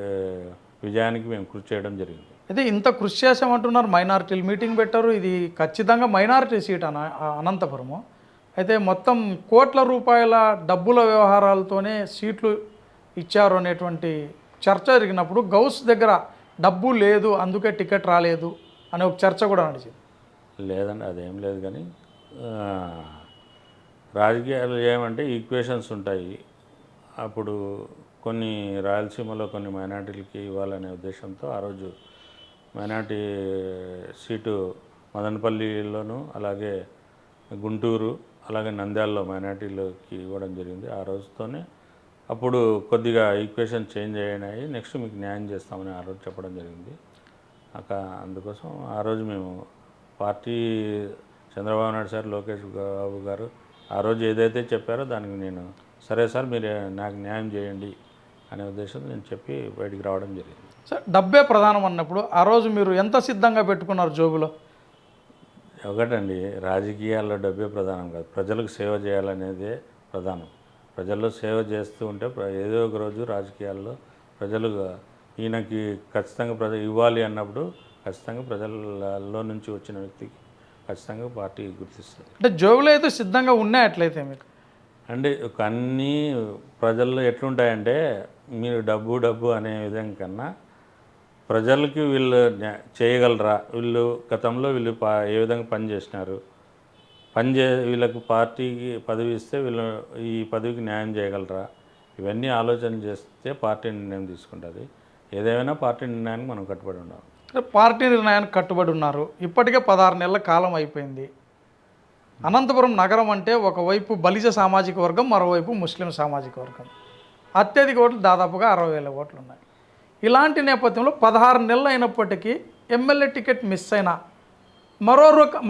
విజయానికి మేము కృషి చేయడం జరిగింది. అయితే ఇంత కృషి చేసామంటున్నారు, మైనారిటీలు మీటింగ్ పెట్టారు. ఇది ఖచ్చితంగా మైనారిటీ సీట్ అనంతపురము. అయితే మొత్తం కోట్ల రూపాయల డబ్బుల వ్యవహారాలతోనే సీట్లు ఇచ్చారు అనేటువంటి చర్చ జరిగినప్పుడు గౌస్ దగ్గర డబ్బు లేదు, అందుకే టికెట్ రాలేదు అనే ఒక చర్చ కూడా నడిచింది. లేదండి, అదేం లేదు. కానీ రాజకీయాలు ఏమంటే ఈక్వేషన్స్ ఉంటాయి. అప్పుడు కొన్ని రాయలసీమలో కొన్ని మైనార్టీలకి ఇవ్వాలనే ఉద్దేశంతో ఆ రోజు మైనార్టీ సీటు మదనపల్లిలోను, అలాగే గుంటూరు, అలాగే నంద్యాలలో మైనార్టీలకి ఇవ్వడం జరిగింది. ఆ రోజుతోనే అప్పుడు కొద్దిగా ఈక్వేషన్ చేంజ్ అయినాయి. నెక్స్ట్ మీకు న్యాయం చేస్తామని ఆ రోజు చెప్పడం జరిగింది. అందుకోసం ఆ రోజు మేము పార్టీ చంద్రబాబు నాయుడు సార్, లోకేష్ బాబు గారు ఆ రోజు ఏదైతే చెప్పారో దానికి నేను సరే సార్ మీరు నాకు న్యాయం చేయండి అనే ఉద్దేశంతో నేను చెప్పి బయటికి రావడం జరిగింది. సార్ డబ్బే ప్రధానం అన్నప్పుడు ఆ రోజు మీరు ఎంత సిద్ధంగా పెట్టుకున్నారు జోబులో? ఒకటండి, రాజకీయాల్లో డబ్బే ప్రధానం కాదు, ప్రజలకు సేవ చేయాలనేదే ప్రధానం. ప్రజల్లో సేవ చేస్తూ ఉంటే ఏదో ఒక రోజు రాజకీయాల్లో ప్రజలు ఈయనకి ఖచ్చితంగా ఇవ్వాలి అన్నప్పుడు ఖచ్చితంగా ప్రజలలో నుంచి వచ్చిన వ్యక్తికి ఖచ్చితంగా పార్టీ గుర్తిస్తుంది. అంటే జోబులో అయితే సిద్ధంగా ఉన్నాయి అట్లయితే మీకు? అంటే అన్నీ ప్రజల్లో ఎట్లుంటాయంటే మీరు డబ్బు అనే విధంగా కన్నా ప్రజలకి వీళ్ళు చేయగలరా, వీళ్ళు గతంలో వీళ్ళు ఏ విధంగా పనిచేసినారు, వీళ్ళకు పార్టీకి పదవి ఇస్తే వీళ్ళు ఈ పదవికి న్యాయం చేయగలరా, ఇవన్నీ ఆలోచన చేస్తే పార్టీ నిర్ణయం తీసుకుంటుంది. ఏదేమైనా పార్టీ నిర్ణయానికి మనం కట్టుబడి ఉన్నాం. పార్టీ నిర్ణయానికి కట్టుబడి ఉన్నారు. ఇప్పటికే 16 నెలల కాలం అయిపోయింది. అనంతపురం నగరం అంటే ఒకవైపు బలిజ సామాజిక వర్గం, మరోవైపు ముస్లిం సామాజిక వర్గం. అత్యధిక ఓట్లు దాదాపుగా 60,000 ఓట్లు ఉన్నాయి. ఇలాంటి నేపథ్యంలో 16 నెలలు అయినప్పటికీ ఎమ్మెల్యే టికెట్ మిస్ అయినా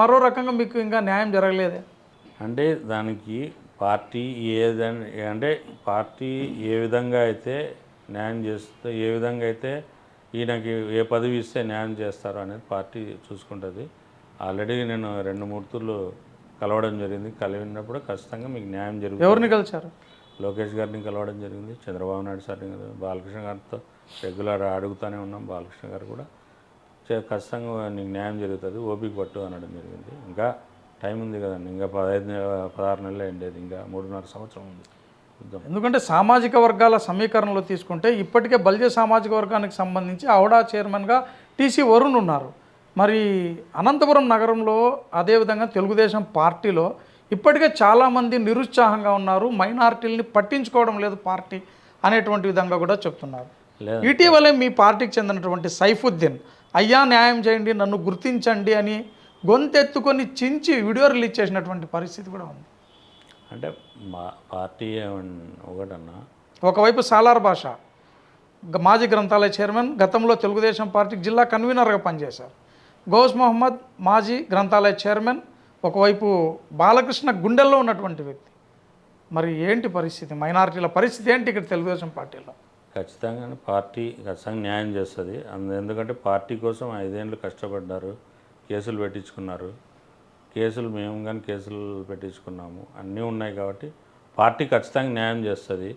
మరో రకంగా మీకు ఇంకా న్యాయం జరగలేదే? అంటే దానికి పార్టీ పార్టీ ఏ విధంగా అయితే న్యాయం చేస్తే, ఏ విధంగా అయితే ఈయనకి ఏ పదవి ఇస్తే న్యాయం చేస్తారో అనేది పార్టీ చూసుకుంటుంది. ఆల్రెడీ నేను 2-3 తూర్లు కలవడం జరిగింది. కలిగినప్పుడు ఖచ్చితంగా మీకు న్యాయం జరుగుతుంది. ఎవరిని కలిశారు? లోకేష్ గారిని కలవడం జరిగింది, చంద్రబాబు నాయుడు సార్ని కలవడం, బాలకృష్ణ గారితో రెగ్యులర్ అడుగుతూనే ఉన్నాం. బాలకృష్ణ గారు కూడా ఖచ్చితంగా నీకు న్యాయం జరుగుతుంది, ఓపిక పట్టు అనడం జరిగింది. ఇంకా టైం ఉంది కదండి, ఇంకా 16 నెలలు ఉండేది, ఇంకా 3.5 సంవత్సరం ఉంది. చూద్దాం. ఎందుకంటే సామాజిక వర్గాల సమీకరణలో తీసుకుంటే ఇప్పటికే బల్జే సామాజిక వర్గానికి సంబంధించి ఔడా చైర్మన్గా టీసీ వరుణ్ ఉన్నారు. మరి అనంతపురం నగరంలో అదేవిధంగా తెలుగుదేశం పార్టీలో ఇప్పటికే చాలామంది నిరుత్సాహంగా ఉన్నారు, మైనారిటీలని పట్టించుకోవడం లేదు పార్టీ అనేటువంటి విధంగా కూడా చెప్తున్నారు. లేదు, ఇటీవలే మీ పార్టీకి చెందినటువంటి సైఫుద్దీన్ అయ్యా న్యాయం చేయండి, నన్ను గుర్తించండి అని గొంతెత్తుకొని చించి వీడియో రిలీజ్ చేసినటువంటి పరిస్థితి కూడా ఉంది. అంటే మా పార్టీ ఒకటన్నా, ఒకవైపు సాలార్ భాష మాజీ గ్రంథాలయ చైర్మన్, గతంలో తెలుగుదేశం పార్టీకి జిల్లా కన్వీనర్గా పనిచేశారు. గౌస్ మహమ్మద్ మాజీ గ్రంథాలయ చైర్మన్, ఒకవైపు బాలకృష్ణ గుండెల్లో ఉన్నటువంటి వ్యక్తి. మరి ఏంటి పరిస్థితి, మైనారిటీల పరిస్థితి ఏంటి ఇక్కడ తెలుగుదేశం పార్టీలో? ఖచ్చితంగా పార్టీ ఖచ్చితంగా న్యాయం చేస్తుంది. ఎందుకంటే పార్టీ కోసం 5 ఏళ్ళు కష్టపడ్డారు, కేసులు పెట్టించుకున్నారు. కేసులు మేము కానీ కేసులు పెట్టించుకున్నాము, అన్నీ ఉన్నాయి కాబట్టి పార్టీ ఖచ్చితంగా న్యాయం చేస్తుంది.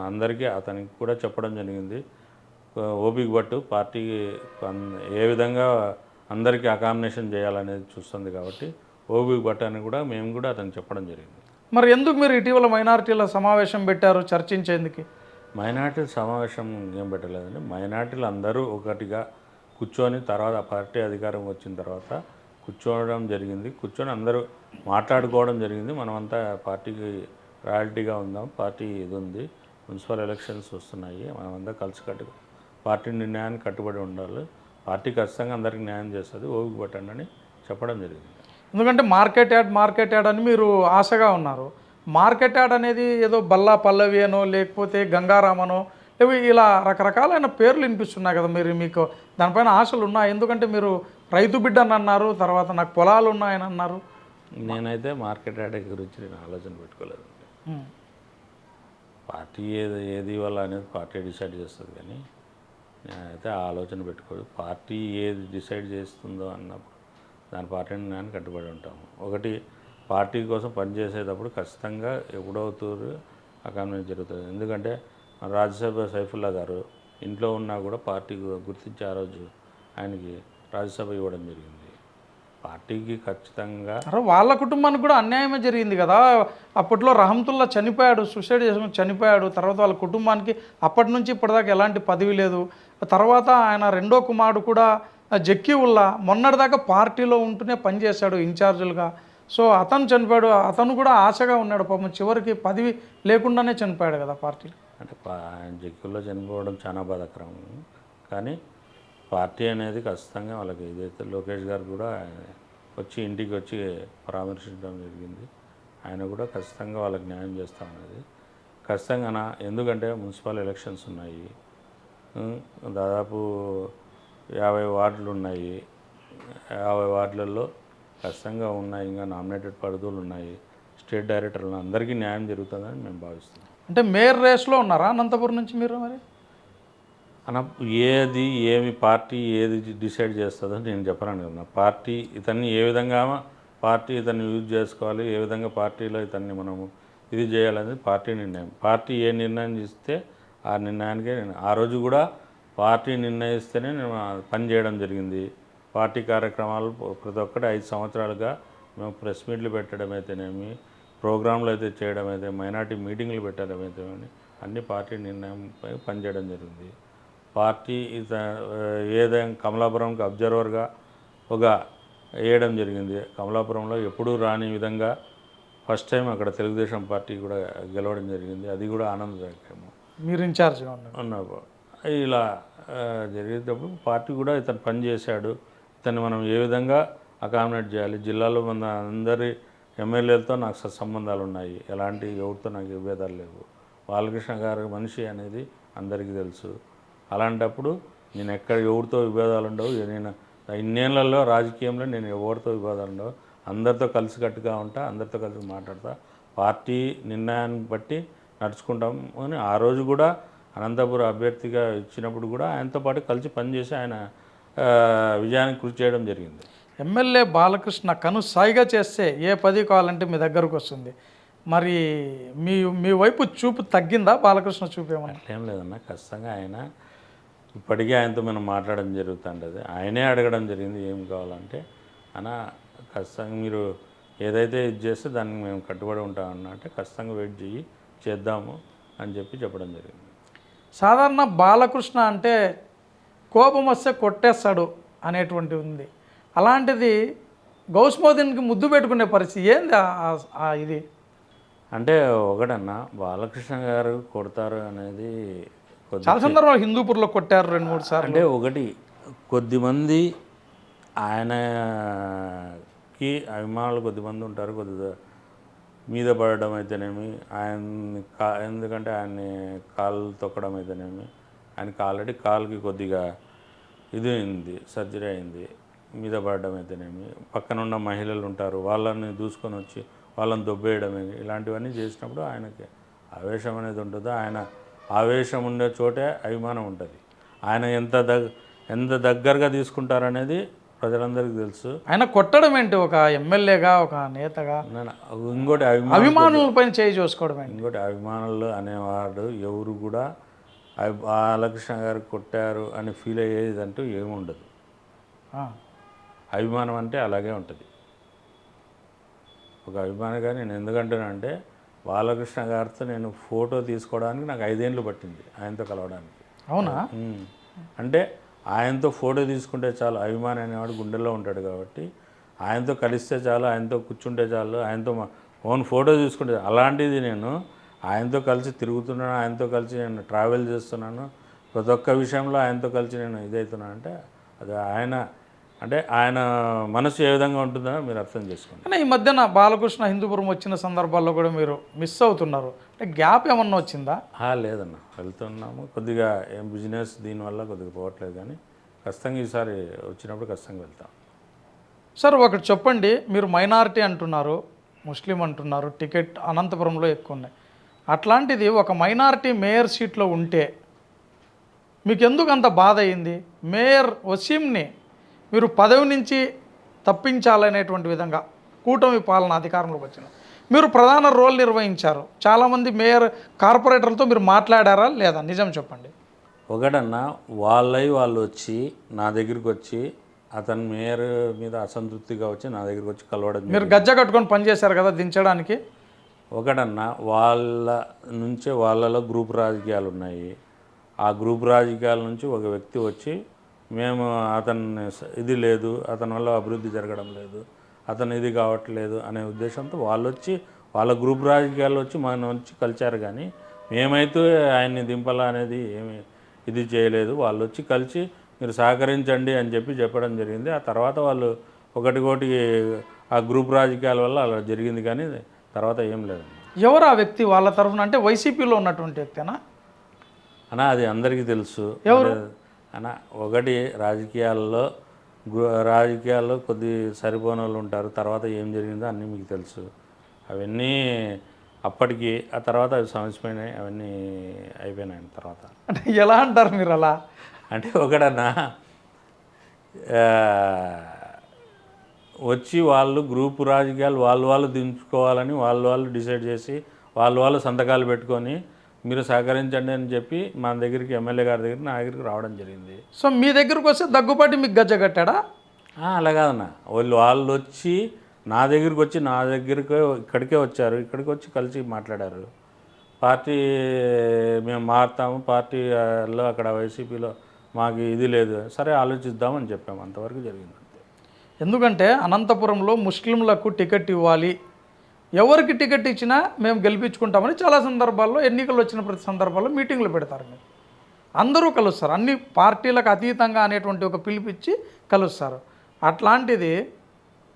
అందరికీ అతనికి కూడా చెప్పడం జరిగింది, ఓపిక పట్టు, పార్టీ ఏ విధంగా అందరికీ అకామినేషన్ చేయాలనేది చూస్తుంది కాబట్టి ఓపిక పట్టు అని కూడా మేము కూడా అతనికి చెప్పడం జరిగింది. మరి ఎందుకు మీరు ఇటీవల మైనారిటీల సమావేశం పెట్టారు చర్చించేందుకు? మైనార్టీల సమావేశం ఏం పెట్టలేదండి. మైనార్టీలు అందరూ ఒకటిగా కూర్చొని తర్వాత పార్టీ అధికారం వచ్చిన తర్వాత కూర్చోవడం జరిగింది. కూర్చొని అందరూ మాట్లాడుకోవడం జరిగింది. మనమంతా పార్టీకి రాయల్టీగా ఉందాం, పార్టీ ఇది ఉంది, మున్సిపల్ ఎలక్షన్స్ వస్తున్నాయి, మనమంతా కలిసికట్టుగా పార్టీ నిర్ణయానికి కట్టుబడి ఉండాలి, పార్టీ ఖచ్చితంగా అందరికీ న్యాయం చేస్తుంది, ఓపిక పట్టండి అని చెప్పడం జరిగింది. ఎందుకంటే మార్కెట్ యార్డ్ అని మీరు ఆశగా ఉన్నారు. మార్కెట్ యార్డ్ అనేది ఏదో బల్లా పల్లవి అనో లేకపోతే గంగారామనో లేవు ఇలా రకరకాలైన పేర్లు వినిపిస్తున్నాయి కదా, మీకు దానిపైన ఆశలు ఉన్నాయి? ఎందుకంటే మీరు రైతు బిడ్డని అన్నారు, తర్వాత నాకు పొలాలు ఉన్నాయని అన్నారు. నేనైతే మార్కెట్ యార్డ్ గురించి నేను ఆలోచన పెట్టుకోలేదు. పార్టీ ఏది ఇవ్వాలా అనేది పార్టీ డిసైడ్ చేస్తుంది, కానీ నేనైతే ఆ ఆలోచన పెట్టుకోదు. పార్టీ ఏది డిసైడ్ చేస్తుందో అన్నప్పుడు దాని పార్టీ నేను కట్టుబడి ఉంటాము. ఒకటి, పార్టీ కోసం పనిచేసేటప్పుడు ఖచ్చితంగా ఎప్పుడవుతారు అకామిడేట్ జరుగుతుంది. ఎందుకంటే రాజ్యసభ సైఫుల్లా గారు ఇంట్లో ఉన్నా కూడా పార్టీ గుర్తించి ఆ రోజు ఆయనకి రాజ్యసభ ఇవ్వడం జరిగింది. పార్టీకి ఖచ్చితంగా వాళ్ళ కుటుంబానికి కూడా అన్యాయమే జరిగింది కదా. అప్పట్లో రహమతుల్లా చనిపోయాడు, సూసైడ్ చేసుకుని చనిపోయాడు. తర్వాత వాళ్ళ కుటుంబానికి అప్పటి నుంచి ఇప్పటిదాకా ఎలాంటి పదవి లేదు. తర్వాత ఆయన రెండో కుమారుడు కూడా జక్కీ ఉల్లా మొన్నటిదాకా పార్టీలో ఉంటూనే పనిచేశాడు ఇన్ఛార్జులుగా. సో అతను చనిపోయాడు, అతను కూడా ఆశగా ఉన్నాడు పాపం, చివరికి పదవి లేకుండానే చనిపోయాడు కదా పార్టీ. అంటే జక్కీలో చనిపోవడం చాలా బాధాకరం. కానీ పార్టీ అనేది ఖచ్చితంగా వాళ్ళకి ఇదైతే లోకేష్ గారు కూడా వచ్చి ఇంటికి వచ్చి పరామర్శించడం జరిగింది. ఆయన కూడా ఖచ్చితంగా వాళ్ళకి న్యాయం చేస్తామనేది ఖచ్చితంగా. ఎందుకంటే మున్సిపల్ ఎలక్షన్స్ ఉన్నాయి, దాదాపు 50 వార్డులు ఉన్నాయి. 50 వార్డులలో ఖచ్చితంగా ఉన్నాయి, ఇంకా నామినేటెడ్ పదవులు ఉన్నాయి. స్టేట్ డైరెక్టర్లు అందరికీ న్యాయం జరుగుతుందని మేము భావిస్తున్నాం. అంటే మేయర్ రేస్లో ఉన్నారా అనంతపురం నుంచి మీరు? మరి ఏమి పార్టీ ఏది డిసైడ్ చేస్తుందో నేను చెప్పలేను కదా. పార్టీ ఇతన్ని ఏ విధంగా పార్టీ ఇతన్ని యూజ్ చేసుకోవాలి, ఏ విధంగా పార్టీలో ఇతన్ని మనము ఇది చేయాలనేది పార్టీ నిర్ణయం. పార్టీ ఏ నిర్ణయం ఇస్తే ఆ నిర్ణయానికే నేను ఆ రోజు కూడా పార్టీ నిర్ణయిస్తేనే నేను పని చేయడం జరిగింది. పార్టీ కార్యక్రమాలు ప్రతి ఒక్కటి 5 సంవత్సరాలుగా మేము ప్రెస్ మీట్లు పెట్టడం అయితేనేమి, ప్రోగ్రాంలు అయితే చేయడం అయితే, మైనార్టీ మీటింగ్లు పెట్టడం అయితేనేమి అన్ని పార్టీ నిర్ణయంపై పనిచేయడం జరిగింది. పార్టీ ఏదైనా కమలాపురంకి అబ్జర్వర్గా వేయడం జరిగింది. కమలాపురంలో ఎప్పుడూ రాని విధంగా ఫస్ట్ టైం అక్కడ తెలుగుదేశం పార్టీ కూడా గెలవడం జరిగింది. అది కూడా ఆనందదాయకము. మీరు ఇన్ఛార్జ్గా ఉన్నప్పుడు ఇలా జరిగేటప్పుడు పార్టీ కూడా ఇతను పని చేశాడు, ఇతన్ని మనం ఏ విధంగా అకామిడేట్ చేయాలి. జిల్లాలో మన అందరి ఎమ్మెల్యేలతో నాకు సత్సంబంధాలు ఉన్నాయి, ఎలాంటి ఎవరితో నాకు విభేదాలు లేవు. బాలకృష్ణ గారి మనిషి అనేది అందరికీ తెలుసు. అలాంటప్పుడు నేను ఎవరితో విభేదాలు ఉండవు. నేను ఇన్నేళ్లలో రాజకీయంలో నేను ఎవరితో విభేదాలు ఉండవు, అందరితో కలిసికట్టుగా ఉంటా, అందరితో కలిసి మాట్లాడతా, పార్టీ నిర్ణయాన్ని బట్టి నడుచుకుంటాం అని ఆ రోజు కూడా అనంతపురం అభ్యర్థిగా ఇచ్చినప్పుడు కూడా ఆయనతో పాటు కలిసి పనిచేసి ఆయన విజయానికి కృషి చేయడం జరిగింది. ఎమ్మెల్యే బాలకృష్ణ కను సాయిగా చేస్తే ఏ పదవి కావాలంటే మీ దగ్గరకు వస్తుంది. మరి మీ మీ వైపు చూపు తగ్గిందా బాలకృష్ణ చూపు ఏమన్నా? అట్లేం లేదన్న, ఖచ్చితంగా ఆయన ఇప్పటికీ ఆయనతో మనం మాట్లాడడం జరుగుతుంటుంది. ఆయనే అడగడం జరిగింది ఏం కావాలంటే, అన్న ఖచ్చితంగా మీరు ఏదైతే ఇది చేస్తే దానికి మేము కట్టుబడి ఉంటామన్నా అంటే, ఖచ్చితంగా వెయిట్ చేయి చేద్దాము అని చెప్పడం జరిగింది. సాధారణ బాలకృష్ణ అంటే కోపం వస్తే కొట్టేస్తాడు అనేటువంటి ఉంది. అలాంటిది గౌస్మోదిన్కి ముద్దు పెట్టుకునే పరిస్థితి ఏంది ఇది? అంటే ఒకటన్నా, బాలకృష్ణ గారు కొడతారు అనేది చాలా సందర్భాలు హిందూపూర్లో కొట్టారు 2-3 సార్లు. అంటే ఒకటి, కొద్దిమంది ఆయనకి అభిమానులు కొద్దిమంది ఉంటారు, కొద్దిగా మీద పడడం అయితేనేమి, ఎందుకంటే ఆయన్ని కాళ్ళు తొక్కడం అయితేనేమి, ఆయనకి ఆల్రెడీ కాలుకి కొద్దిగా ఇది అయింది, సర్జరీ అయింది, మీద పడడం అయితేనేమి, పక్కన ఉన్న మహిళలు ఉంటారు వాళ్ళని దూసుకొని వచ్చి వాళ్ళని దొబ్బేయడం, ఇలాంటివన్నీ చేసినప్పుడు ఆయనకి ఆవేశం అనేది ఉంటుంది. ఆయన ఆవేశం ఉండే చోటే అభిమానం ఉంటుంది. ఆయన ఎంత దగ్గరగా తీసుకుంటారనేది ప్రజలందరికీ తెలుసు. ఆయన కొట్టడం ఏంటి, ఒక ఎమ్మెల్యేగా ఒక నేతగా? ఇంకోటి అభిమానులపైన చేయి చూసుకోవడం ఏంటి? ఇంకోటి, అభిమానులు అనేవాడు ఎవరు కూడా బాలకృష్ణ గారు కొట్టారు అని ఫీల్ అయ్యేది అంటూ ఏముండదు. అభిమానం అంటే అలాగే ఉంటుంది. ఒక అభిమానిగా నేను ఎందుకంటానంటే, బాలకృష్ణ గారితో నేను ఫోటో తీసుకోవడానికి నాకు 5 ఏళ్ళు పట్టింది ఆయనతో కలవడానికి. అవునా? అంటే ఆయనతో ఫోటో తీసుకుంటే చాలు, అభిమాని అనేవాడు గుండెల్లో ఉంటాడు కాబట్టి ఆయనతో కలిస్తే చాలు, ఆయనతో కూర్చుంటే చాలు, ఆయనతో ఓన్ ఫోటో తీసుకుంటే, అలాంటిది నేను ఆయనతో కలిసి తిరుగుతున్నాను, ఆయనతో కలిసి నేను ట్రావెల్ చేస్తున్నాను, ప్రతి ఒక్క విషయంలో ఆయనతో కలిసి నేను ఇదవుతున్నాను అంటే, అది ఆయన మనసు ఏ విధంగా ఉంటుందో మీరు అర్థం చేసుకోండి. కానీ ఈ మధ్యన బాలకృష్ణ హిందూపురం వచ్చిన సందర్భాల్లో కూడా మీరు మిస్ అవుతున్నారు, అంటే గ్యాప్ ఏమన్నా వచ్చిందా? లేదన్న, వెళ్తున్నాము, కొద్దిగా ఏం బిజినెస్ దీనివల్ల కొద్దిగా పోవట్లేదు, కానీ ఖచ్చితంగా ఈసారి వచ్చినప్పుడు ఖచ్చితంగా వెళ్తాం. సార్ ఒకటి చెప్పండి, మీరు మైనారిటీ అంటున్నారు, ముస్లిం అంటున్నారు, టికెట్ అనంతపురంలో ఎక్కువ ఉన్నాయి. అట్లాంటిది ఒక మైనారిటీ మేయర్ సీట్లో ఉంటే మీకు ఎందుకు అంత బాధ అయింది? మేయర్ వసీంని మీరు పదవి నుంచి తప్పించాలనేటువంటి విధంగా కూటమి పాలన అధికారంలోకి వచ్చిన మీరు ప్రధాన రోల్ నిర్వహించారు. చాలామంది మేయర్ కార్పొరేటర్లతో మీరు మాట్లాడారా లేదా? నిజం చెప్పండి. ఒకటన్నా, వాళ్ళు వచ్చి నా దగ్గరికి వచ్చి, అతను మేయర్ మీద అసంతృప్తిగా వచ్చి నా దగ్గరికి వచ్చి కలవడం. మీరు గజ్జ కట్టుకొని పనిచేశారు కదా దించడానికి. ఒకటన్నా, వాళ్ళలో గ్రూప్ రాజకీయాలు ఉన్నాయి. ఆ గ్రూప్ రాజకీయాల నుంచి ఒక వ్యక్తి వచ్చి, మేము అతన్ని ఇది లేదు, అతని వల్ల అభివృద్ధి జరగడం లేదు, అతను ఇది కావట్లేదు అనే ఉద్దేశంతో వాళ్ళు వచ్చి, వాళ్ళ గ్రూప్ రాజకీయాలు వచ్చి మన వచ్చి కలిచారు. కానీ మేమైతే ఆయన్ని దింపాలా అనేది ఏమి ఇది చేయలేదు. వాళ్ళు వచ్చి కలిసి మీరు సహకరించండి అని చెప్పడం జరిగింది. ఆ తర్వాత వాళ్ళు ఒకటి ఆ గ్రూప్ రాజకీయాల వల్ల అలా జరిగింది, కానీ తర్వాత ఏం లేదు. ఎవరు ఆ వ్యక్తి వాళ్ళ తరఫున? అంటే వైసీపీలో ఉన్నటువంటి వ్యక్తినా అన్నా? అది అందరికీ తెలుసు. ఎవరు అన్నా? ఒకటి, రాజకీయాల్లో కొద్ది సరిపోని వాళ్ళు ఉంటారు. తర్వాత ఏం జరిగిందో అన్నీ మీకు తెలుసు. అవన్నీ అప్పటికి, ఆ తర్వాత అవి సమసిపోయినాయి, అవన్నీ అయిపోయినాయి. తర్వాత అంటే ఎలా అంటారు మీరు అలా? అంటే ఒకటన్నా, వచ్చి వాళ్ళు గ్రూపు రాజకీయాలు వాళ్ళు దించుకోవాలని వాళ్ళు డిసైడ్ చేసి వాళ్ళు సంతకాలు పెట్టుకొని మీరు సహకరించండి అని చెప్పి మన దగ్గరికి, ఎమ్మెల్యే గారి దగ్గర, నా దగ్గరికి రావడం జరిగింది. సో మీ దగ్గరకు వస్తే దగ్గుపాటి మీకు గజ్జ కట్టాడా? అలా కాదన్న, వాళ్ళు వచ్చి నా దగ్గరికి వచ్చి, ఇక్కడికే వచ్చారు, ఇక్కడికి వచ్చి కలిసి మాట్లాడారు. పార్టీ మేము మారుతాము, పార్టీలో అక్కడ వైసీపీలో మాకు ఇది లేదు, సరే ఆలోచిద్దామని చెప్పాము, అంతవరకు జరిగింది. ఎందుకంటే అనంతపురంలో ముస్లింలకు టికెట్ ఇవ్వాలి, ఎవరికి టికెట్ ఇచ్చినా మేము గెలిపించుకుంటామని చాలా సందర్భాల్లో, ఎన్నికలు వచ్చిన ప్రతి సందర్భాల్లో మీటింగ్లు పెడతారు. మీరు అందరూ కలుస్తారు, అన్ని పార్టీలకు అతీతంగా అనేటువంటి ఒక పిలిపిచ్చి కలుస్తారు. అట్లాంటిది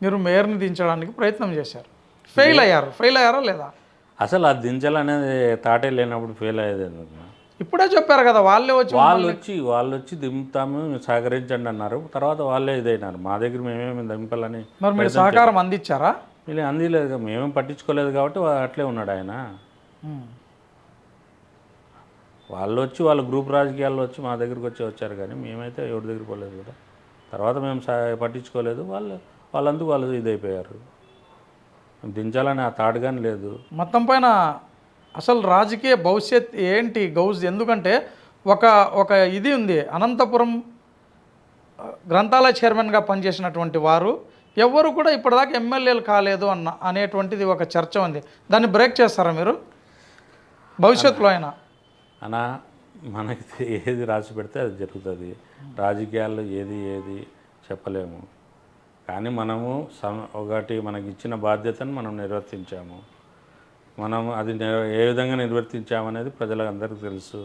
మీరు మేయర్ని దించడానికి ప్రయత్నం చేశారు, ఫెయిల్ అయ్యారా లేదా? అసలు అది దించాలనేది తాటే లేనప్పుడు ఫెయిల్ అయ్యేది ఎందుకు? ఇప్పుడే చెప్పారు కదా, వాళ్ళు వచ్చి దింపుతాము సహకరించండి అన్నారు. తర్వాత వాళ్ళే ఇదైనారు, మా దగ్గర మేమేమి దింపాలని. మరి మీరు సహకారం అందించారా? వీళ్ళు అందిలేదు, మేమేం పట్టించుకోలేదు కాబట్టి అట్లే ఉన్నాడు ఆయన. వాళ్ళు వచ్చి వాళ్ళ గ్రూప్ రాజకీయాల్లో వచ్చి మా దగ్గరికి వచ్చారు, కానీ మేమైతే ఎవరి దగ్గర పోలేదు కదా. తర్వాత మేము పట్టించుకోలేదు, వాళ్ళందుకు వాళ్ళు ఇదైపోయారు. దించాలని ఆ థాట్ కానీ లేదు. మొత్తం పైన అసలు రాజకీయ భవిష్యత్ ఏంటి గౌస్? ఎందుకంటే ఒక ఒక ఇది ఉంది, అనంతపురం గ్రంథాలయ చైర్మన్గా పనిచేసినటువంటి వారు ఎవరు కూడా ఇప్పటిదాకా ఎమ్మెల్యేలు కాలేదు అనేటువంటిది ఒక చర్చ ఉంది. దాన్ని బ్రేక్ చేస్తారా మీరు భవిష్యత్తులో అయినా? అనా మనకి ఏది రాసి పెడితే అది జరుగుతుంది. రాజకీయాల్లో ఏది చెప్పలేము. కానీ మనము ఒకటి మనకి ఇచ్చిన బాధ్యతను మనం నిర్వర్తించాము. మనం అది ఏ విధంగా నిర్వర్తించామనేది ప్రజలందరికీ తెలుసు,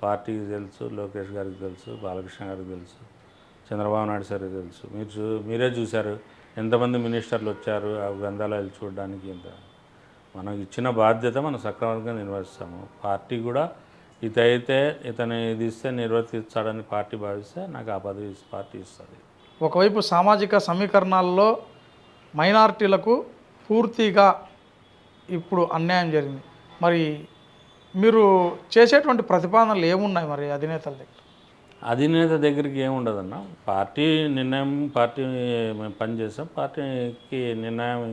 పార్టీకి తెలుసు, లోకేష్ గారికి తెలుసు, బాలకృష్ణ గారికి తెలుసు, చంద్రబాబు నాయుడు సార్కి తెలుసు. మీరే చూశారు ఎంతమంది మినిస్టర్లు వచ్చారు ఆ గ్రంథాలయాలు చూడడానికి. మనం ఇచ్చిన బాధ్యత మనం సక్రమంగా నిర్వహిస్తాము. పార్టీ కూడా ఇతను ఇది ఇస్తే నిర్వర్తిస్తాడని పార్టీ భావిస్తే నాకు ఆ పదవి పార్టీ ఇస్తుంది. ఒకవైపు సామాజిక సమీకరణాల్లో మైనారిటీలకు పూర్తిగా ఇప్పుడు అన్యాయం జరిగింది. మరి మీరు చేసేటువంటి ప్రతిపాదనలు ఏమున్నాయి మరి అధినేతల దగ్గర? అధినేత దగ్గరికి ఏముండదన్న, పార్టీ నిర్ణయం, పార్టీ మేము పనిచేస్తాం, పార్టీకి నిర్ణయం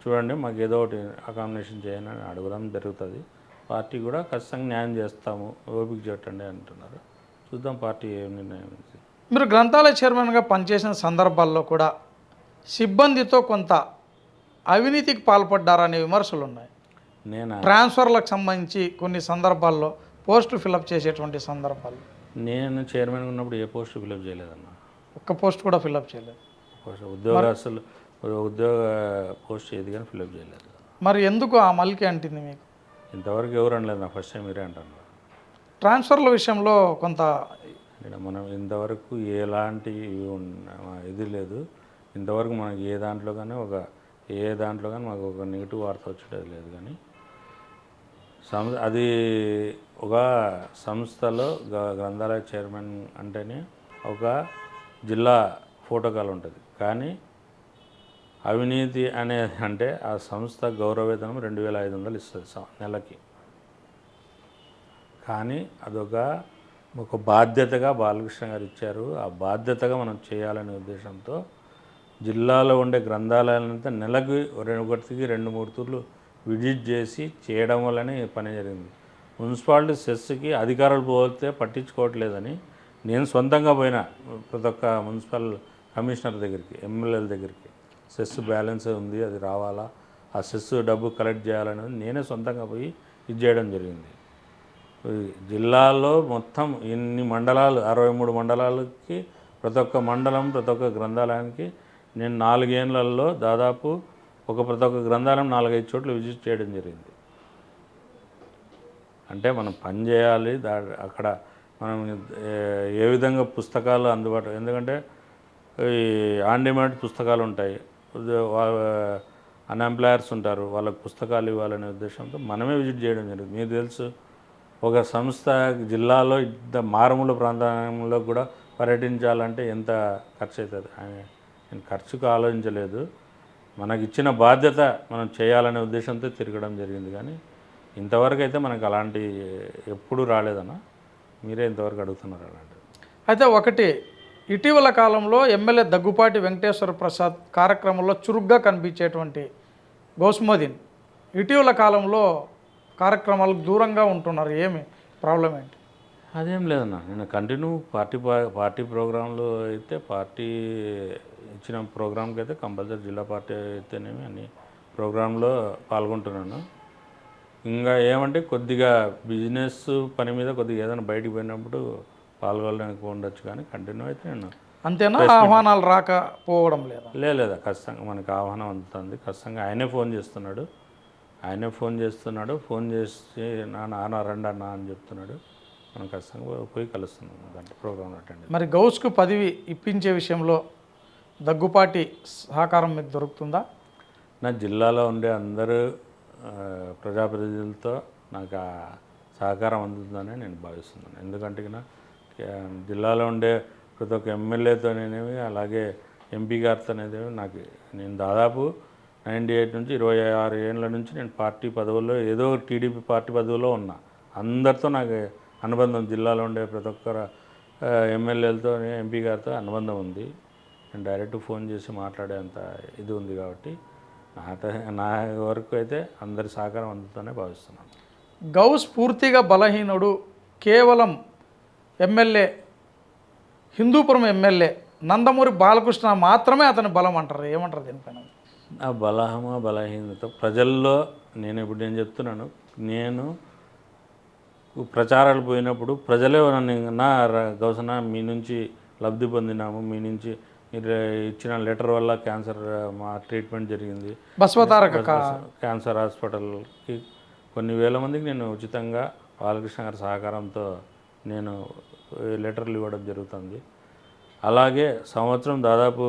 చూడండి మాకు ఏదో ఒకటి అకామిడేషన్ చేయండి అని అడగడం జరుగుతుంది. పార్టీ కూడా ఖచ్చితంగా న్యాయం చేస్తాము, ఓపిక చూడండి అంటున్నారు. చూద్దాం పార్టీ ఏం నిర్ణయం. మీరు గ్రంథాలయ చైర్మన్గా పనిచేసిన సందర్భాల్లో కూడా సిబ్బందితో కొంత అవినీతికి పాల్పడ్డారనే విమర్శలు ఉన్నాయి. ట్రాన్స్ఫర్లకు సంబంధించి కొన్ని సందర్భాల్లో పోస్టు ఫిలప్ చేసేటువంటి సందర్భాలు. నేను చైర్మన్గా ఉన్నప్పుడు ఏ పోస్టు ఫిలప్ చేయలేదన్న. ఒక్క పోస్ట్ కూడా ఫిలప్ చేయలేదు. ఉద్యోగ పోస్ట్ ఏది కానీ ఫిలప్ చేయలేదు. మరి ఎందుకు ఆ మలికి అంటుంది మీకు? ఇంతవరకు ఎవరు అనలేదు, నా ఫస్ట్ టైం మీరే అంటున్నారు. ట్రాన్స్ఫర్ల విషయంలో కొంత మనం ఇంతవరకు ఎలాంటి ఇది లేదు. ఇంతవరకు మనకి ఏ దాంట్లో కానీ మాకు ఒక నెగిటివ్ వార్త వచ్చేది లేదు. కానీ అది ఒక సంస్థలో గ్రంథాలయ చైర్మన్ అంటేనే ఒక జిల్లా ప్రోటోకాల్ ఉంటుంది. కానీ అవినీతి అనేది అంటే ఆ సంస్థ గౌరవవేతనం 2500 ఇస్తుంది నెలకి. కానీ ఒక బాధ్యతగా బాలకృష్ణ గారు ఇచ్చారు. ఆ బాధ్యతగా మనం చేయాలనే ఉద్దేశంతో జిల్లాలో ఉండే గ్రంథాలయాలంతా నెలకు 1-3 తూర్లు విజిట్ చేసి చేయడం వల్లనే పని జరిగింది. మున్సిపాలిటీ సెస్కి అధికారులు పోతే పట్టించుకోవట్లేదని నేను సొంతంగా పోయినా ప్రతి ఒక్క మున్సిపల్ కమిషనర్ దగ్గరికి, ఎమ్మెల్యేల దగ్గరికి, సెస్ బ్యాలెన్స్ ఉంది అది రావాలా, ఆ సెస్ డబ్బు కలెక్ట్ చేయాలనేది నేనే సొంతంగా పోయి ఇది చేయడం జరిగింది. జిల్లాలో మొత్తం ఇన్ని మండలాలు, 63 మండలాలకి ప్రతి ఒక్క మండలం, ప్రతి ఒక్క గ్రంథాలయానికి నేను 4 ఏళ్లలో దాదాపు ప్రతి ఒక్క గ్రంథాలయం 4-5 చోట్ల విజిట్ చేయడం జరిగింది. అంటే మనం పని చేయాలి. అక్కడ మనం ఏ విధంగా పుస్తకాలు అందుబాటు, ఎందుకంటే ఈ ఆన్ డిమాండ్ పుస్తకాలు ఉంటాయి, అన్ఎంప్లాయర్స్ ఉంటారు, వాళ్ళకి పుస్తకాలు ఇవ్వాలనే ఉద్దేశంతో మనమే విజిట్ చేయడం జరిగింది. మీకు తెలుసు ఒక సంస్థ జిల్లాలో ఇంత మారుమూల ప్రాంతంలో కూడా పర్యటించాలంటే ఎంత ఖర్చు అవుతుంది. నేను ఖర్చుకు ఆలోచించలేదు, మనకి ఇచ్చిన బాధ్యత మనం చేయాలనే ఉద్దేశంతో తిరగడం జరిగింది. కానీ ఇంతవరకు అయితే మనకు అలాంటి ఎప్పుడూ రాలేదన్న. మీరే ఇంతవరకు అడుగుతున్నారు అలాంటిది. అయితే ఒకటి, ఇటీవల కాలంలో ఎమ్మెల్యే దగ్గుపాటి వెంకటేశ్వర ప్రసాద్ కార్యక్రమంలో చురుగ్గా కనిపించేటువంటి గౌస్మోదీన్ ఇటీవల కాలంలో కార్యక్రమాలకు దూరంగా ఉంటున్నారు. ఏమి ప్రాబ్లం ఏంటి? అదేం లేదన్న, నేను కంటిన్యూ పార్టీ ప్రోగ్రాంలు అయితే పార్టీ ఇచ్చిన ప్రోగ్రాంకి అయితే కంపల్సరీ జిల్లా పార్టీ అయితేనేమి అన్ని ప్రోగ్రాంలో పాల్గొంటున్నాను. ఇంకా ఏమంటే కొద్దిగా బిజినెస్ పని మీద కొద్దిగా ఏదైనా బయటికి పోయినప్పుడు పాల్గొనడానికి ఉండొచ్చు, కానీ కంటిన్యూ అయితే నేను. అంతేనా? ఆహ్వానాలు రాకపోవడం లేదా? ఖచ్చితంగా మనకి ఆహ్వానం అందుతుంది. ఖచ్చితంగా ఆయనే ఫోన్ చేస్తున్నాడు. ఫోన్ చేసి నాన్న రండి అన్న అని చెప్తున్నాడు. మనం ఖచ్చితంగా పోయి కలుస్తున్నాం దాంట్లో ప్రోగ్రామ్ అటెండ్. మరి గౌస్కు పదవి ఇప్పించే విషయంలో దగ్గుపాటి సహకారం మీకు దొరుకుతుందా? నా జిల్లాలో ఉండే అందరూ ప్రజాప్రతినిధులతో నాకు ఆ సహకారం అందుతుందని నేను భావిస్తున్నాను. ఎందుకంటే జిల్లాలో ఉండే ప్రతి ఒక్క ఎమ్మెల్యేతోనేవి అలాగే ఎంపీ గారితోనేవి నేను దాదాపు 98 నుంచి 26 ఏళ్ళ నుంచి నేను పార్టీ పదవుల్లో ఏదో టీడీపీ పార్టీ పదవిలో ఉన్నా. అందరితో నాకు అనుబంధం, జిల్లాలో ఉండే ప్రతి ఒక్కరు ఎమ్మెల్యేలతో, ఎంపీ గారితో అనుబంధం ఉంది. నేను డైరెక్ట్ ఫోన్ చేసి మాట్లాడేంత ఇది ఉంది. కాబట్టి నా వరకు అయితే అందరి సహకారం అందుతూనే భావిస్తున్నాను. గౌస్ పూర్తిగా బలహీనుడు, కేవలం ఎమ్మెల్యే, హిందూపురం ఎమ్మెల్యే నందమూరి బాలకృష్ణ మాత్రమే అతని బలం అంటారు. ఏమంటారు దీనిపైన? ఆ బలహీనత ప్రజల్లో నేను చెప్తున్నాను, నేను ప్రచారాలు పోయినప్పుడు ప్రజలే నన్ను గౌసన్న మీ నుంచి లబ్ధి పొందినాము, మీ నుంచి మీరు ఇచ్చిన లెటర్ వల్ల క్యాన్సర్ మా ట్రీట్మెంట్ జరిగింది, బసవతారక క్యాన్సర్ హాస్పిటల్కి కొన్ని వేల మందికి నేను ఉచితంగా బాలకృష్ణ గారి సహకారంతో నేను లెటర్లు ఇవ్వడం జరుగుతుంది. అలాగే సంవత్సరం దాదాపు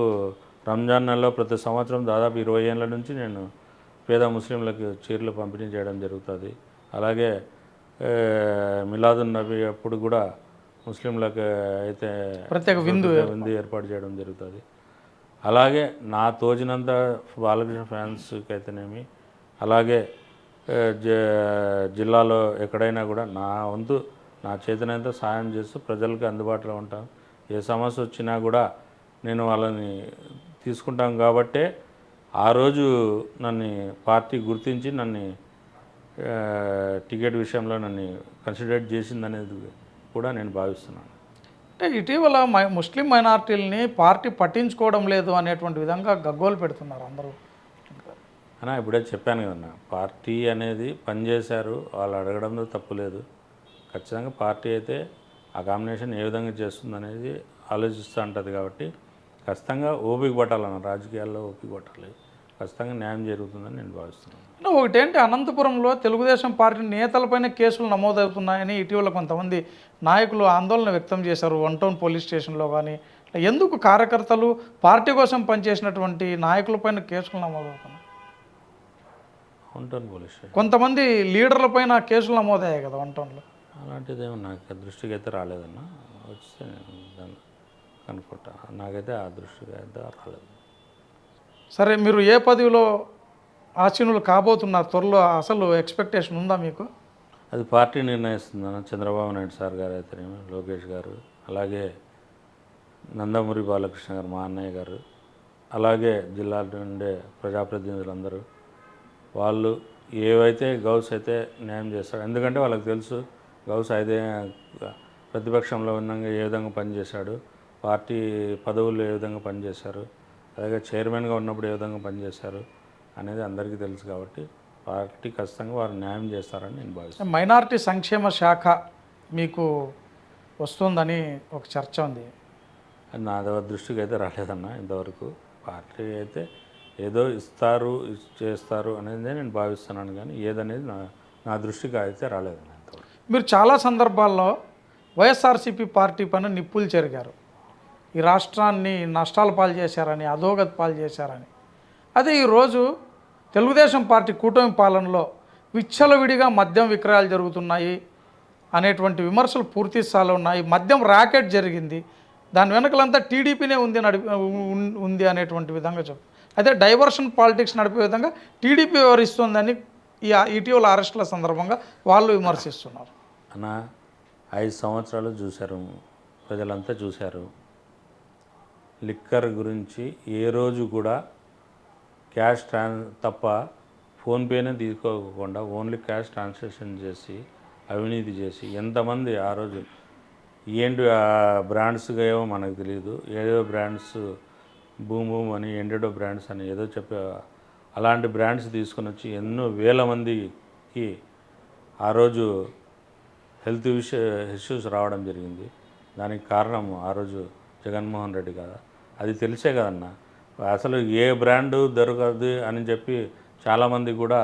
రంజాన్ నెలలో ప్రతి సంవత్సరం దాదాపు 20 ఏళ్ళ నుంచి నేను పేద ముస్లింలకు చీరలు పంపిణీ చేయడం జరుగుతుంది. అలాగే మిలాదున్ నబీ అప్పుడు కూడా ముస్లింలకు అయితే ప్రత్యేక విందు ఏర్పాటు చేయడం జరుగుతుంది. అలాగే నా తోచినంత బాలకృష్ణ ఫ్యాన్స్కి అయితేనేమి, అలాగే జిల్లాలో ఎక్కడైనా కూడా నా వంతు నా చేతనంతా సాయం చేస్తూ ప్రజలకు అందుబాటులో ఉంటాను. ఏ సమస్య వచ్చినా కూడా నేను వాళ్ళని తీసుకుంటాం కాబట్టే ఆ రోజు నన్ను పార్టీ గుర్తించి నన్ను టికెట్ విషయంలో నన్ను కన్సిడర్ చేసిందనేది కూడా నేను భావిస్తున్నాను. అంటే ఇటీవల ముస్లిం మైనారిటీలని పార్టీ పట్టించుకోవడం లేదు అనేటువంటి విధంగా గగ్గోలు పెడుతున్నారు అందరూ. అన్నా ఇప్పుడే చెప్పాను కదన్నా, పార్టీ అనేది పనిచేశారు, వాళ్ళు అడగడంలో తప్పు లేదు. ఖచ్చితంగా పార్టీ అయితే ఆ కాంబినేషన్ ఏ విధంగా చేస్తుంది అనేది ఆలోచిస్తూ ఉంటుంది. కాబట్టి ఖచ్చితంగా ఓపిక పట్టాలన్న, రాజకీయాల్లో ఓపిక పట్టాలి, ఖచ్చితంగా న్యాయం జరుగుతుందని నేను భావిస్తున్నాను. అంటే ఒకటేంటి, అనంతపురంలో తెలుగుదేశం పార్టీ నేతలపైన కేసులు నమోదవుతున్నాయని ఇటీవల కొంతమంది నాయకులు ఆందోళన వ్యక్తం చేశారు. 1 టౌన్ పోలీస్ స్టేషన్లో కానీ ఎందుకు కార్యకర్తలు పార్టీ కోసం పనిచేసినటువంటి నాయకులపైన కేసులు నమోదవుతున్నాయి? 1 టౌన్ పోలీస్ స్టేషన్ కొంతమంది లీడర్లపైన కేసులు నమోదయ్యాయి కదా 1 టౌన్లో. అలాంటిదేమో నాకు దృష్టికి అయితే రాలేదన్నా, వస్తే నేను దాన్ని కనుక్కుంటా. నాకైతే ఆ దృష్టికి అయితే రాలేదు. సరే, మీరు ఏ పదవిలో ఆసీనులు కాబోతున్నారు త్వరలో? అసలు ఎక్స్పెక్టేషన్ ఉందా మీకు? అది పార్టీ నిర్ణయిస్తుందన్న. చంద్రబాబు నాయుడు సార్ గారు అయితేనేమి, లోకేష్ గారు, అలాగే నందమూరి బాలకృష్ణ గారు, మా అన్నయ్య గారు, అలాగే జిల్లాలో ఉండే ప్రజాప్రతినిధులందరూ వాళ్ళు ఏవైతే గౌస్ అయితే న్యాయం చేస్తారు. ఎందుకంటే వాళ్ళకి తెలుసు గౌస్ అయితే ప్రతిపక్షంలో ఉన్నాక ఏ విధంగా పనిచేశాడు, పార్టీ పదవుల్లో ఏ విధంగా పనిచేశారు, అలాగే చైర్మన్గా ఉన్నప్పుడు ఏ విధంగా పనిచేశారు అనేది అందరికీ తెలుసు. కాబట్టి పార్టీ ఖచ్చితంగా వారు న్యాయం చేస్తారని నేను భావిస్తాను. మైనారిటీ సంక్షేమ శాఖ మీకు వస్తుందని ఒక చర్చ ఉంది. అది నా దృష్టికి అయితే రాలేదన్న ఇంతవరకు. పార్టీ అయితే ఏదో ఇస్తారు చేస్తారు అనేది నేను భావిస్తున్నాను, కానీ ఏదనేది నా దృష్టికి అయితే రాలేదన్న ఇంతవరకు. మీరు చాలా సందర్భాల్లో వైఎస్ఆర్సీపీ పార్టీ పైన నిప్పులు చెరిగారు. ఈ రాష్ట్రాన్ని నష్టాల పాలు చేశారని, అధోగతి పాలు చేశారని. అదే ఈరోజు తెలుగుదేశం పార్టీ కూటమి పాలనలో విచ్చలవిడిగా మద్యం విక్రయాలు జరుగుతున్నాయి అనేటువంటి విమర్శలు పూర్తి స్థాయిలో ఉన్నాయి. మద్యం ర్యాకెట్ జరిగింది, దాని వెనకలంతా టీడీపీనే ఉంది అనేటువంటి విధంగా చెప్పు. అదే డైవర్షన్ పాలిటిక్స్ నడిపే విధంగా టీడీపీ వ్యవహరిస్తుందని ఇటీవల అరెస్టుల సందర్భంగా వాళ్ళు విమర్శిస్తున్నారు. అన్న 5 సంవత్సరాలు చూశారు, ప్రజలంతా చూశారు. లిక్కర్ గురించి ఏ రోజు కూడా క్యాష్ తప్ప ఫోన్పేనే తీసుకోకుండా ఓన్లీ క్యాష్ ట్రాన్సాక్షన్ చేసి అవినీతి చేసి ఎంతమంది ఆ రోజు ఏంటి బ్రాండ్స్గా ఏమో మనకు తెలియదు, ఏదో బ్రాండ్స్ బూమ్ బూమ్ అని, ఎండెడో బ్రాండ్స్ అని ఏదో చెప్పే అలాంటి బ్రాండ్స్ తీసుకొని వచ్చి ఎన్నో వేల మందికి ఆ రోజు హెల్త్ ఇష్యూస్ రావడం జరిగింది. దానికి కారణం ఆ రోజు జగన్మోహన్ రెడ్డి కదా. అది తెలిసే కదన్న అసలు ఏ బ్రాండు దొరకదు అని చెప్పి చాలామంది కూడా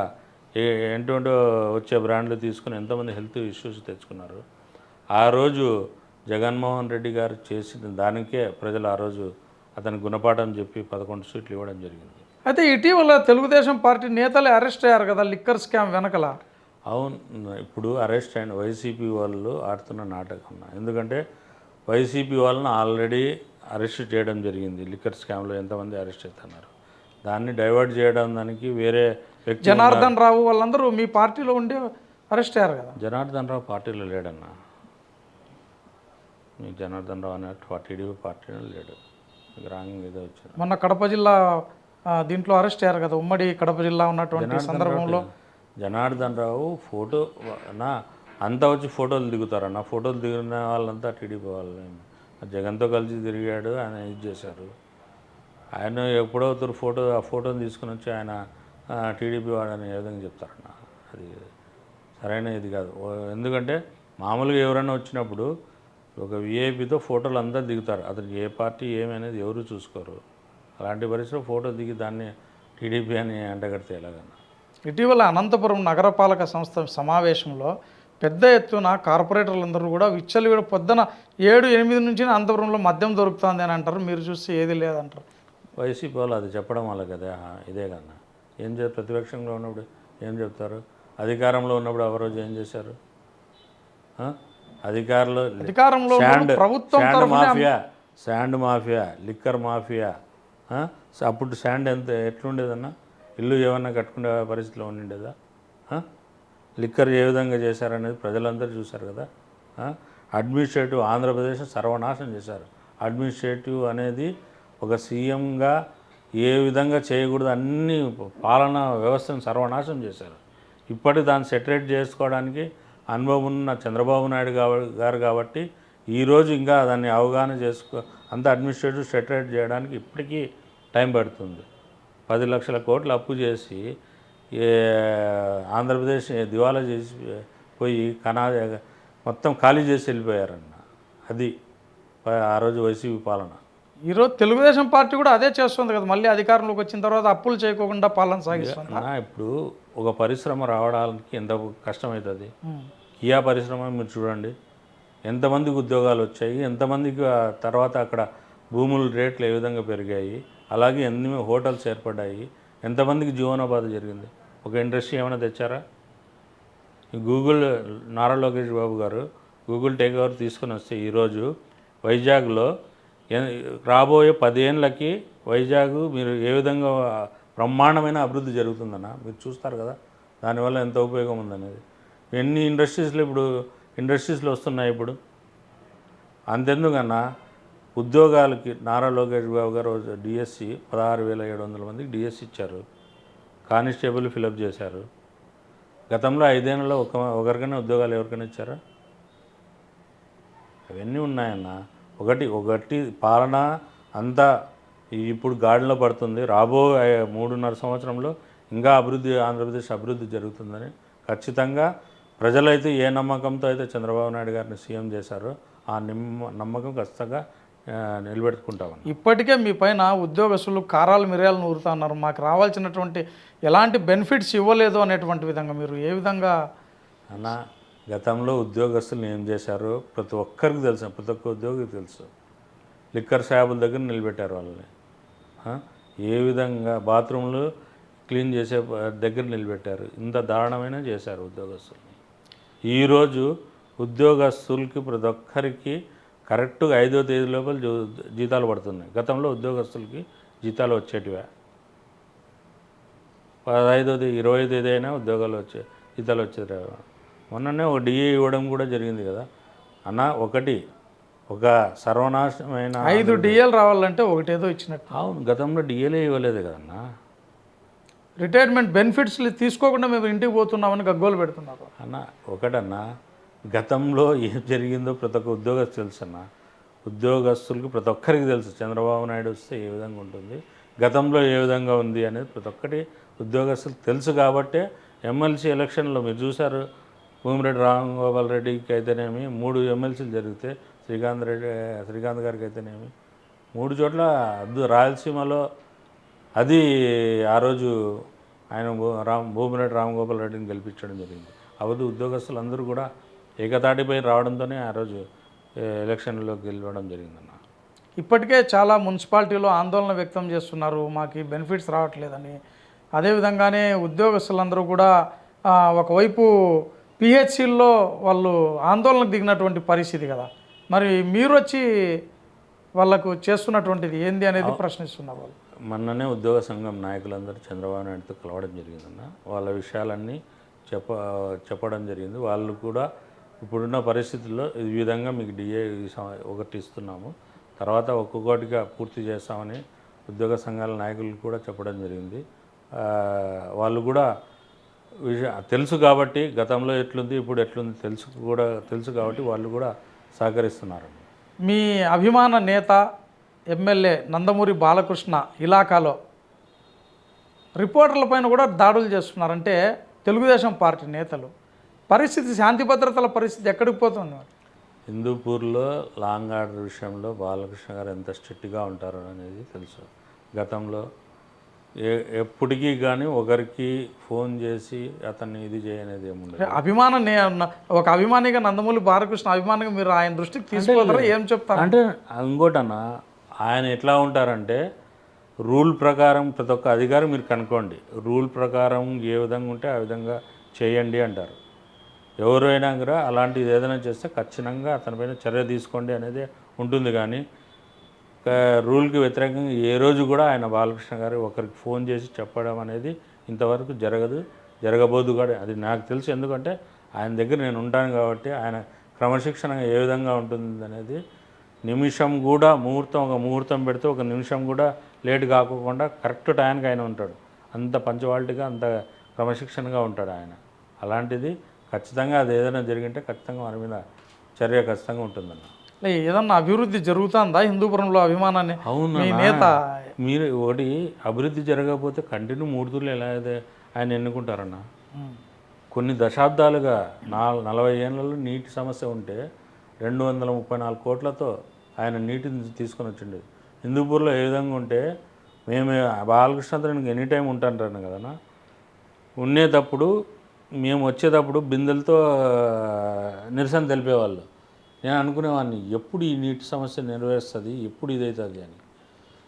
ఏంటంటో వచ్చే బ్రాండ్లు తీసుకుని ఎంతోమంది హెల్త్ ఇష్యూస్ తెచ్చుకున్నారు. ఆ రోజు జగన్మోహన్ రెడ్డి గారు చేసిన దానికే ప్రజలు ఆ రోజు అతని గుణపాఠం చెప్పి 11 సీట్లు ఇవ్వడం జరిగింది. అయితే ఇటీవల తెలుగుదేశం పార్టీ నేతలే అరెస్ట్ అయ్యారు కదా లిక్కర్ స్కామ్ వెనకల. అవును, ఇప్పుడు అరెస్ట్ అయిన వైసీపీ వాళ్ళు ఆడుతున్న నాటకం. ఎందుకంటే వైసీపీ వాళ్ళని ఆల్రెడీ అరెస్ట్ చేయడం జరిగింది. లిక్కర్ స్కామ్లో ఎంతమంది అరెస్ట్ అవుతున్నారు, దాన్ని డైవర్ట్ చేయడం దానికి వేరే వ్యక్తి జనార్దన్ రావు వాళ్ళందరూ మీ పార్టీలో ఉండి అరెస్ట్ అయ్యారు కదా. జనార్దన్ రావు పార్టీలో లేడన్నా. మీకు జనార్దన్ రావు అనే టీడీపీ పార్టీలో లేడు, రాంగ్ ఏదో వచ్చారు. మొన్న కడప జిల్లా దీంట్లో అరెస్ట్ అయ్యారు కదా ఉమ్మడి కడప జిల్లా ఉన్నటువంటి సందర్భంలో. జనార్దన్ రావు ఫోటో నా అంతా వచ్చి ఫోటోలు దిగుతారన్న, ఫోటోలు దిగిన వాళ్ళంతా టీడీపీ వాళ్ళని. జగన్తో కలిసి తిరిగాడు, ఆయన ఇది చేశారు. ఆయన ఎప్పుడో ఆ ఫోటోని తీసుకుని వచ్చి ఆయన టీడీపీ వాడని ఏ విధంగా చెప్తారన్న? అది సరైన ఇది కాదు. ఎందుకంటే మామూలుగా ఎవరైనా వచ్చినప్పుడు ఒక విఐపితో ఫోటోలు అంతా దిగుతారు, అతనికి ఏ పార్టీ ఏమనేది ఎవరు చూసుకోరు. అలాంటి పరిస్థితిలో ఫోటో దిగి దాన్ని టీడీపీ అని అంటగడితే ఎలాగన్నా? ఇటీవల అనంతపురం నగరపాలక సంస్థ సమావేశంలో పెద్ద ఎత్తున కార్పొరేటర్లందరూ కూడా విచ్చలవిడి పొద్దున 7-8 నుంచి అనంతపురంలో మద్యం దొరుకుతుంది అని అంటారు, మీరు చూస్తే ఏది లేదంటారు. వైసీపీ వాళ్ళు అది చెప్పడం వల్ల కదా ఇదే కన్నా. ప్రతిపక్షంలో ఉన్నప్పుడు ఏం చెప్తారు? అధికారంలో ఉన్నప్పుడు ఆ రోజు ఏం చేశారు? అధికారంలో ప్రభుత్వం శాండ్ మాఫియా, లిక్కర్ మాఫియా. అప్పుడు శాండ్ ఎట్లుండేదన్నా? ఇల్లు ఏమన్నా కట్టుకునే పరిస్థితిలో ఉండిండేదా? లిక్కర్ ఏ విధంగా చేశారనేది ప్రజలందరూ చూశారు కదా. అడ్మినిస్ట్రేటివ్ ఆంధ్రప్రదేశ్ సర్వనాశనం చేశారు. అడ్మినిస్ట్రేటివ్ అనేది ఒక సీఎంగా ఏ విధంగా చేయకూడదు అన్ని పాలనా వ్యవస్థను సర్వనాశనం చేశారు. ఇప్పటికి దాన్ని సెటరేట్ చేసుకోవడానికి అనుభవం ఉన్న చంద్రబాబు నాయుడు గారు కాబట్టి ఈరోజు ఇంకా దాన్ని అవగాహన అంత అడ్మినిస్ట్రేటివ్ సెటరేట్ చేయడానికి ఇప్పటికీ టైం పడుతుంది. 10 లక్షల కోట్లు అప్పు చేసి ఆంధ్రప్రదేశ్ దివాలా చేసి పోయి మొత్తం ఖాళీ చేసి వెళ్ళిపోయారన్న. అది ఆ రోజు వైసీపీ పాలన. ఈరోజు తెలుగుదేశం పార్టీ కూడా అదే చేస్తుంది కదా, మళ్ళీ అధికారంలోకి వచ్చిన తర్వాత అప్పులు చేయకుండా పాలన సాగిస్తుంది. ఇప్పుడు ఒక పరిశ్రమ రావడానికి ఎంత కష్టమవుతుంది? కియా పరిశ్రమ మీరు చూడండి, ఎంతమందికి ఉద్యోగాలు వచ్చాయి, ఎంతమందికి తర్వాత అక్కడ భూముల రేట్లు ఏ విధంగా పెరిగాయి, అలాగే ఎన్ని హోటల్స్ ఏర్పడ్డాయి, ఎంతమందికి జీవనోపాధి జరిగింది. ఒక ఇండస్ట్రీ ఏమైనా తెచ్చారా? గూగుల్ నారా లోకేష్ బాబు గారు గూగుల్ టేక్ ఓవర్ తీసుకుని వస్తే ఈరోజు వైజాగ్లో రాబోయే 10 ఏళ్ళకి వైజాగ్ మీరు ఏ విధంగా బ్రహ్మాండమైన అభివృద్ధి జరుగుతుందన్న మీరు చూస్తారు కదా. దానివల్ల ఎంత ఉపయోగం ఉందనేది. ఎన్ని ఇండస్ట్రీస్లో వస్తున్నాయి ఇప్పుడు. అంతెందుకన్నా ఉద్యోగాలకి నారా లోకేష్ బాబు గారు డిఎస్సి 16,700 మందికి డిఎస్సి ఇచ్చారు. కానిస్టేబుల్ ఫిలప్ చేశారు. గతంలో 5 ఏళ్ళలో ఒకరికైనా ఉద్యోగాలు ఎవరికైనా ఇచ్చారా? అవన్నీ ఉన్నాయన్న. ఒకటి పాలన అంతా ఇప్పుడు గాడిలో పడుతుంది. రాబోయే 3.5 సంవత్సరంలో ఇంకా ఆంధ్రప్రదేశ్ అభివృద్ధి జరుగుతుందని ఖచ్చితంగా ప్రజలైతే ఏ నమ్మకంతో అయితే చంద్రబాబు నాయుడు గారిని సీఎం చేశారో ఆ నమ్మకం ఖచ్చితంగా నిలబెట్టుకుంటామని. ఇప్పటికే మీ పైన ఉద్యోగస్తులు కారాలు మిరియాలు నూరుతున్నారు, మాకు రావాల్సినటువంటి ఎలాంటి బెనిఫిట్స్ ఇవ్వలేదు అనేటువంటి విధంగా మీరు ఏ విధంగా అన్న? గతంలో ఉద్యోగస్తులు ఏం చేశారో ప్రతి ఒక్కరికి తెలుసు, ప్రతి ఒక్క ఉద్యోగికి తెలుసు. లిక్కర్ షాపుల దగ్గర నిలబెట్టారు వాళ్ళని. ఏ విధంగా బాత్రూంలు క్లీన్ చేసే దగ్గర నిలబెట్టారు. ఇంత దారుణమైన చేశారు ఉద్యోగస్తుల్ని. ఈరోజు ఉద్యోగస్తులకి ప్రతి ఒక్కరికి కరెక్ట్గా 5వ తేదీ లోపల జీతాలు పడుతున్నాయి. గతంలో ఉద్యోగస్తులకి జీతాలు వచ్చేటివే 15వ తేదీ 20వ తేదీ అయినా జీతాలు వచ్చేది. మొన్ననే ఒక డిఏ ఇవ్వడం కూడా జరిగింది కదా అన్న. ఒక సర్వనాశనమైన 5 డిఏలు రావాలంటే ఒకటేదో ఇచ్చినట్టు. అవును, గతంలో డిఏలే ఇవ్వలేదు కదన్నా. రిటైర్మెంట్ బెనిఫిట్స్ తీసుకోకుండా మేము ఇంటికి పోతున్నామని గగ్గోలు పెడుతున్నారు అన్న. ఒకటన్నా, గతంలో ఏం జరిగిందో ప్రతి ఒక్క ఉద్యోగస్తు తెలుసు అన్న. ఉద్యోగస్తులకి ప్రతి ఒక్కరికి తెలుసు చంద్రబాబు నాయుడు వస్తే ఏ విధంగా ఉంటుంది, గతంలో ఏ విధంగా ఉంది అనేది ప్రతి ఒక్కటి ఉద్యోగస్తులకు తెలుసు. కాబట్టే ఎమ్మెల్సీ ఎలక్షన్లో మీరు చూశారు, భూమిరెడ్డి రామగోపాల్ రెడ్డికి అయితేనేమి 3 ఎమ్మెల్సీలు జరిగితే, శ్రీకాంత్ గారికి అయితేనేమి 3 చోట్ల రాయలసీమలో అది ఆ రోజు ఆయన భూమిరెడ్డి రామగోపాల్ రెడ్డిని గెలిపించడం జరిగింది. అవధి ఉద్యోగస్తులు అందరూ కూడా ఏకతాటిపై రావడంతోనే ఆ రోజు ఎలక్షన్లోకి గెలవడం జరిగిందన్న. ఇప్పటికే చాలా మున్సిపాలిటీలో ఆందోళన వ్యక్తం చేస్తున్నారు, మాకు బెనిఫిట్స్ రావట్లేదని. అదేవిధంగానే ఉద్యోగస్తులందరూ కూడా ఒకవైపు పిహెచ్సిల్లో వాళ్ళు ఆందోళనకు దిగినటువంటి పరిస్థితి కదా. మరి మీరు వచ్చి వాళ్ళకు చేస్తున్నటువంటిది ఏంది అనేది ప్రశ్నిస్తున్నారు వాళ్ళు. మొన్ననే ఉద్యోగ సంఘం నాయకులందరూ చంద్రబాబు నాయుడుతో కలవడం జరిగిందన్న. వాళ్ళ విషయాలన్నీ చెప్పడం జరిగింది. వాళ్ళు కూడా ఇప్పుడున్న పరిస్థితుల్లో ఈ విధంగా మీకు డిఏ ఒకటి ఇస్తున్నాము, తర్వాత ఒక్కొక్కటిగా పూర్తి చేస్తామని ఉద్యోగ సంఘాల నాయకులు కూడా చెప్పడం జరిగింది. వాళ్ళు కూడా తెలుసు కాబట్టి గతంలో ఎట్లుంది ఇప్పుడు ఎట్లుంది తెలుసు కాబట్టి వాళ్ళు కూడా సహకరిస్తున్నారు. మీ అభిమాన నేత ఎమ్మెల్యే నందమూరి బాలకృష్ణ ఇలాకాలో రిపోర్టర్ల పైన కూడా దాడులు చేస్తున్నారంటే తెలుగుదేశం పార్టీ నేతలు, పరిస్థితి శాంతి భద్రతల పరిస్థితి ఎక్కడికి పోతుంది మరి? హిందూపూర్లో లాంగ్ ఆర్డర్ విషయంలో బాలకృష్ణ గారు ఎంత స్ట్రిక్ట్గా ఉంటారో అనేది తెలుసు. గతంలో ఎప్పటికీ కానీ ఒకరికి ఫోన్ చేసి అతన్ని ఇది చేయనేది ఏముండదు. ఒక అభిమానిగా నందమూరి బాలకృష్ణ అభిమానిగా మీరు ఆయన దృష్టికి తీసుకుపోతారా, ఏం చెప్తారు? అంటే ఇంకోటన్నా, ఆయన ఎట్లా ఉంటారంటే రూల్ ప్రకారం ప్రతి ఒక్క అధికారి మీరు కనుక్కోండి, రూల్ ప్రకారం ఏ విధంగా ఉంటే ఆ విధంగా చేయండి అంటారు. ఎవరైనా కూడా అలాంటిది ఏదైనా చేస్తే ఖచ్చితంగా అతనిపైన చర్య తీసుకోండి అనేది ఉంటుంది. కానీ రూల్కి వ్యతిరేకంగా ఏ రోజు కూడా ఆయన బాలకృష్ణ గారు ఒకరికి ఫోన్ చేసి చెప్పడం అనేది ఇంతవరకు జరగబోదు కూడా. అది నాకు తెలుసు, ఎందుకంటే ఆయన దగ్గర నేను ఉంటాను కాబట్టి ఆయన క్రమశిక్షణగా ఏ విధంగా ఉంటుంది అనేది నిమిషం కూడా ఒక ముహూర్తం పెడితే ఒక నిమిషం కూడా లేట్ కాకుండా కరెక్ట్ టైంకి ఆయన ఉంటాడు. అంత పంచువాలిటీగా అంత క్రమశిక్షణగా ఉంటాడు ఆయన. అలాంటిది ఖచ్చితంగా అది ఏదైనా జరిగింటే ఖచ్చితంగా మన మీద చర్య ఖచ్చితంగా ఉంటుందన్న. ఏదన్నా అభివృద్ధి జరుగుతుందా హిందూపురంలో అభిమానాన్ని? అవును నేత మీరు ఒకటి అభివృద్ధి జరగకపోతే కంటిన్యూ 3 తూర్లు ఎలా అయితే ఆయన ఎన్నుకుంటారన్న? కొన్ని దశాబ్దాలుగా 40 ఏళ్ళలో నీటి సమస్య ఉంటే 234 కోట్లతో ఆయన నీటిని తీసుకొని వచ్చిండేది. హిందూపూర్లో ఏ విధంగా ఉంటే మేము బాలకృష్ణతో ఎనీ టైం ఉంటాంటాను కదన్నా, ఉండేటప్పుడు మేము వచ్చేటప్పుడు బిందెలతో నిరసన తెలిపేవాళ్ళు. నేను అనుకునేవాడిని ఎప్పుడు ఈ నీటి సమస్య నెరవేరుస్తుంది, ఎప్పుడు ఇదవుతుంది అని.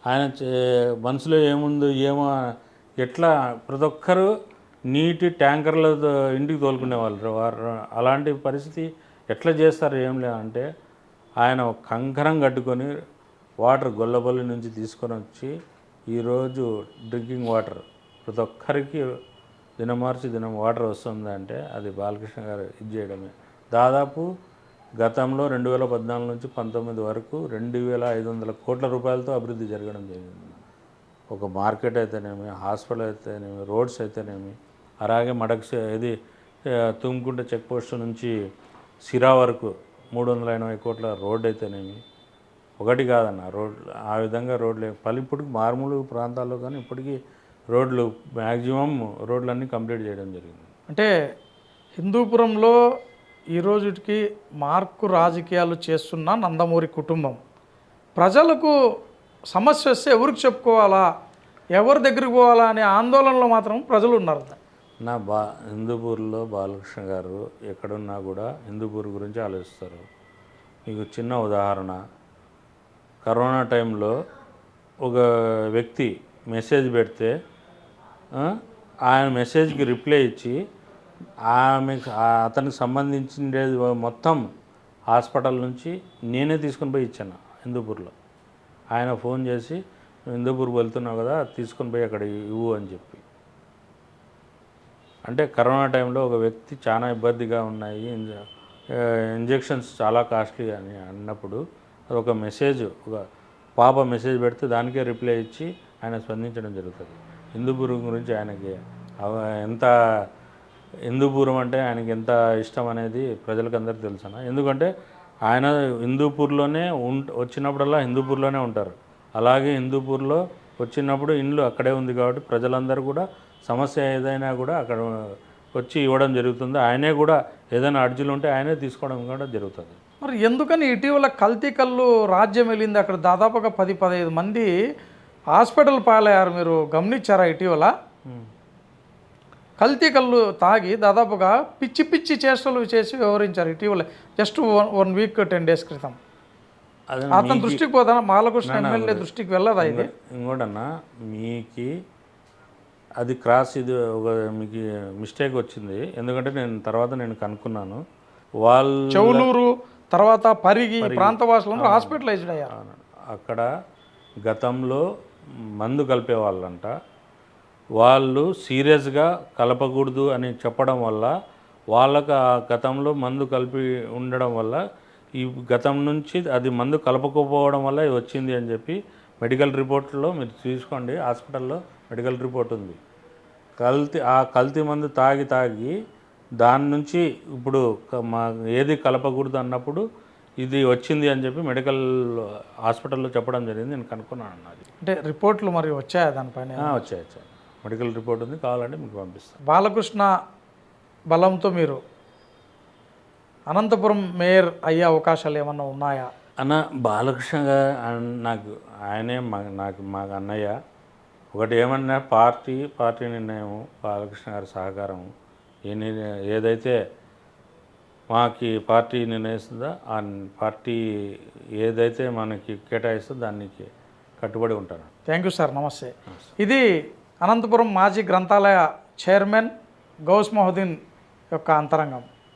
ఆయన మనసులో ఏముందో ఏమో, ఎట్లా ప్రతి ఒక్కరు నీటి ట్యాంకర్లతో ఇంటికి తోలుకునేవాళ్ళు. అలాంటి పరిస్థితి ఎట్లా చేస్తారు ఏం లేదంటే ఆయన కంకరం కట్టుకొని వాటర్ గొల్లబల్లి నుంచి తీసుకొని వచ్చి ఈరోజు డ్రింకింగ్ వాటర్ ప్రతి ఒక్కరికి దినం వాటర్ వస్తుందంటే అది బాలకృష్ణ గారు ఇది చేయడమే. దాదాపు గతంలో 2014 నుంచి 19 వరకు 2500 కోట్ల రూపాయలతో అభివృద్ధి జరగడం జరిగింది. ఒక మార్కెట్ అయితేనేమి, హాస్పిటల్ అయితేనేమి, రోడ్స్ అయితేనేమి, అలాగే ఇది తుమ్కుంట చెక్ పోస్ట్ నుంచి సిరా వరకు 380 కోట్ల రోడ్ అయితేనేమి, ఒకటి కాదన్న రోడ్లు. ఆ విధంగా రోడ్లు ఇప్పటికి మారుమూల ప్రాంతాల్లో కానీ ఇప్పటికీ రోడ్లు మ్యాక్సిమం రోడ్లన్నీ కంప్లీట్ చేయడం జరిగింది. అంటే హిందూపురంలో ఈ రోజుకి మార్కు రాజకీయాలు చేస్తున్న నందమూరి కుటుంబం ప్రజలకు సమస్య వస్తే ఎవరికి చెప్పుకోవాలా, ఎవరి దగ్గరికి పోవాలా అనే ఆందోళనలో మాత్రం ప్రజలు ఉన్నారు. హిందూపూర్లో బాలకృష్ణ గారు ఎక్కడున్నా కూడా హిందూపూర్ గురించి ఆలోచిస్తారు. మీకు చిన్న ఉదాహరణ, కరోనా టైంలో ఒక వ్యక్తి మెసేజ్ పెడితే ఆయన మెసేజ్కి రిప్లై ఇచ్చి అతనికి సంబంధించినది మొత్తం హాస్పిటల్ నుంచి నేనే తీసుకొని పోయి ఇచ్చాను హిందూపూర్లో. ఆయన ఫోన్ చేసి హిందూపూర్ వెళ్తున్నావు కదా తీసుకొని పోయి అక్కడ ఇవ్వు అని చెప్పి. అంటే కరోనా టైంలో ఒక వ్యక్తి చాలా ఇబ్బందిగా ఉన్నాయి, ఇంజెక్షన్స్ చాలా కాస్ట్లీ అని అన్నప్పుడు ఒక మెసేజ్, ఒక పాప మెసేజ్ పెడితే దానికే రిప్లై ఇచ్చి ఆయన స్పందించడం జరుగుతుంది. హిందూపురం గురించి ఆయనకి ఎంత, హిందూపురం అంటే ఆయనకి ఎంత ఇష్టం అనేది ప్రజలకు అందరికీ తెలుసన్న. ఎందుకంటే ఆయన హిందూపూర్లోనే వచ్చినప్పుడల్లా హిందూపూర్లోనే ఉంటారు. అలాగే హిందూపూర్లో వచ్చినప్పుడు ఇండ్లు అక్కడే ఉంది కాబట్టి ప్రజలందరూ కూడా సమస్య ఏదైనా కూడా అక్కడ వచ్చి ఇవ్వడం జరుగుతుంది. ఆయనే కూడా ఏదైనా అర్జీలు ఉంటే ఆయనే తీసుకోవడం కూడా జరుగుతుంది. మరి ఎందుకని ఇటీవల కల్తీ కళ్ళు రాజ్యం వెళ్ళింది? అక్కడ దాదాపుగా 10-15 మంది హాస్పిటల్ పాలయ్యారు. మీరు గమనించారా? ఇటీవల కల్తీ కళ్ళు తాగి దాదాపుగా పిచ్చి చేష్టలు చేసి వివరించారు. ఇటీవల జస్ట్ 1 వీక్ 10 డేస్ క్రితం. అతని దృష్టికి పోదా? బాలకృష్ణ ఎమ్మెల్యే దృష్టికి వెళ్ళదా ఇది? ఇంకోటన్నా, మీకు అది ఇది ఒక మీకు మిస్టేక్ వచ్చింది. ఎందుకంటే నేను కనుక్కున్నాను, వాళ్ళు చెవులూరు తర్వాత పరిగి ప్రాంత భాషలో హాస్పిటలైజ్డ్ అయ్యారు. అక్కడ గతంలో మందు కలిపే వాళ్ళంట, వాళ్ళు సీరియస్గా కలపకూడదు అని చెప్పడం వల్ల వాళ్ళకు ఆ గతంలో మందు కలిపి ఉండడం వల్ల ఈ గతం నుంచి అది మందు కలపకపోవడం వల్ల ఇది వచ్చింది అని చెప్పి మెడికల్ రిపోర్ట్లో మీరు తీసుకోండి, హాస్పిటల్లో మెడికల్ రిపోర్ట్ ఉంది. కల్తీ మందు తాగి దాని నుంచి ఇప్పుడు మా ఏది కలపకూడదు అన్నప్పుడు ఇది వచ్చింది అని చెప్పి మెడికల్ హాస్పిటల్లో చెప్పడం జరిగింది. నేను కనుక్కున్నాను అన్నది. అంటే రిపోర్ట్లు మరి వచ్చాయా దానిపైన? వచ్చాయి మెడికల్ రిపోర్ట్ ఉంది, కావాలంటే మీకు పంపిస్తాను. బాలకృష్ణ బలంతో మీరు అనంతపురం మేయర్ అయ్యే అవకాశాలు ఏమన్నా ఉన్నాయా? అన్న బాలకృష్ణ గారు నాకు ఆయనే మాకు అన్నయ్య. ఒకటి ఏమన్నా పార్టీ నిర్ణయం, బాలకృష్ణ గారి సహకారం, ఏదైతే మాకి పార్టీ నిర్ణయిస్తుందో ఆ పార్టీ ఏదైతే మనకి కేటాయిస్తుందో దానికి కట్టుబడి ఉంటాను. థ్యాంక్ యూ సార్, నమస్తే. ఇది అనంతపురం మాజీ గ్రంథాలయ చైర్మన్ గౌస్ మొహద్దీన్ యొక్క అంతరంగం.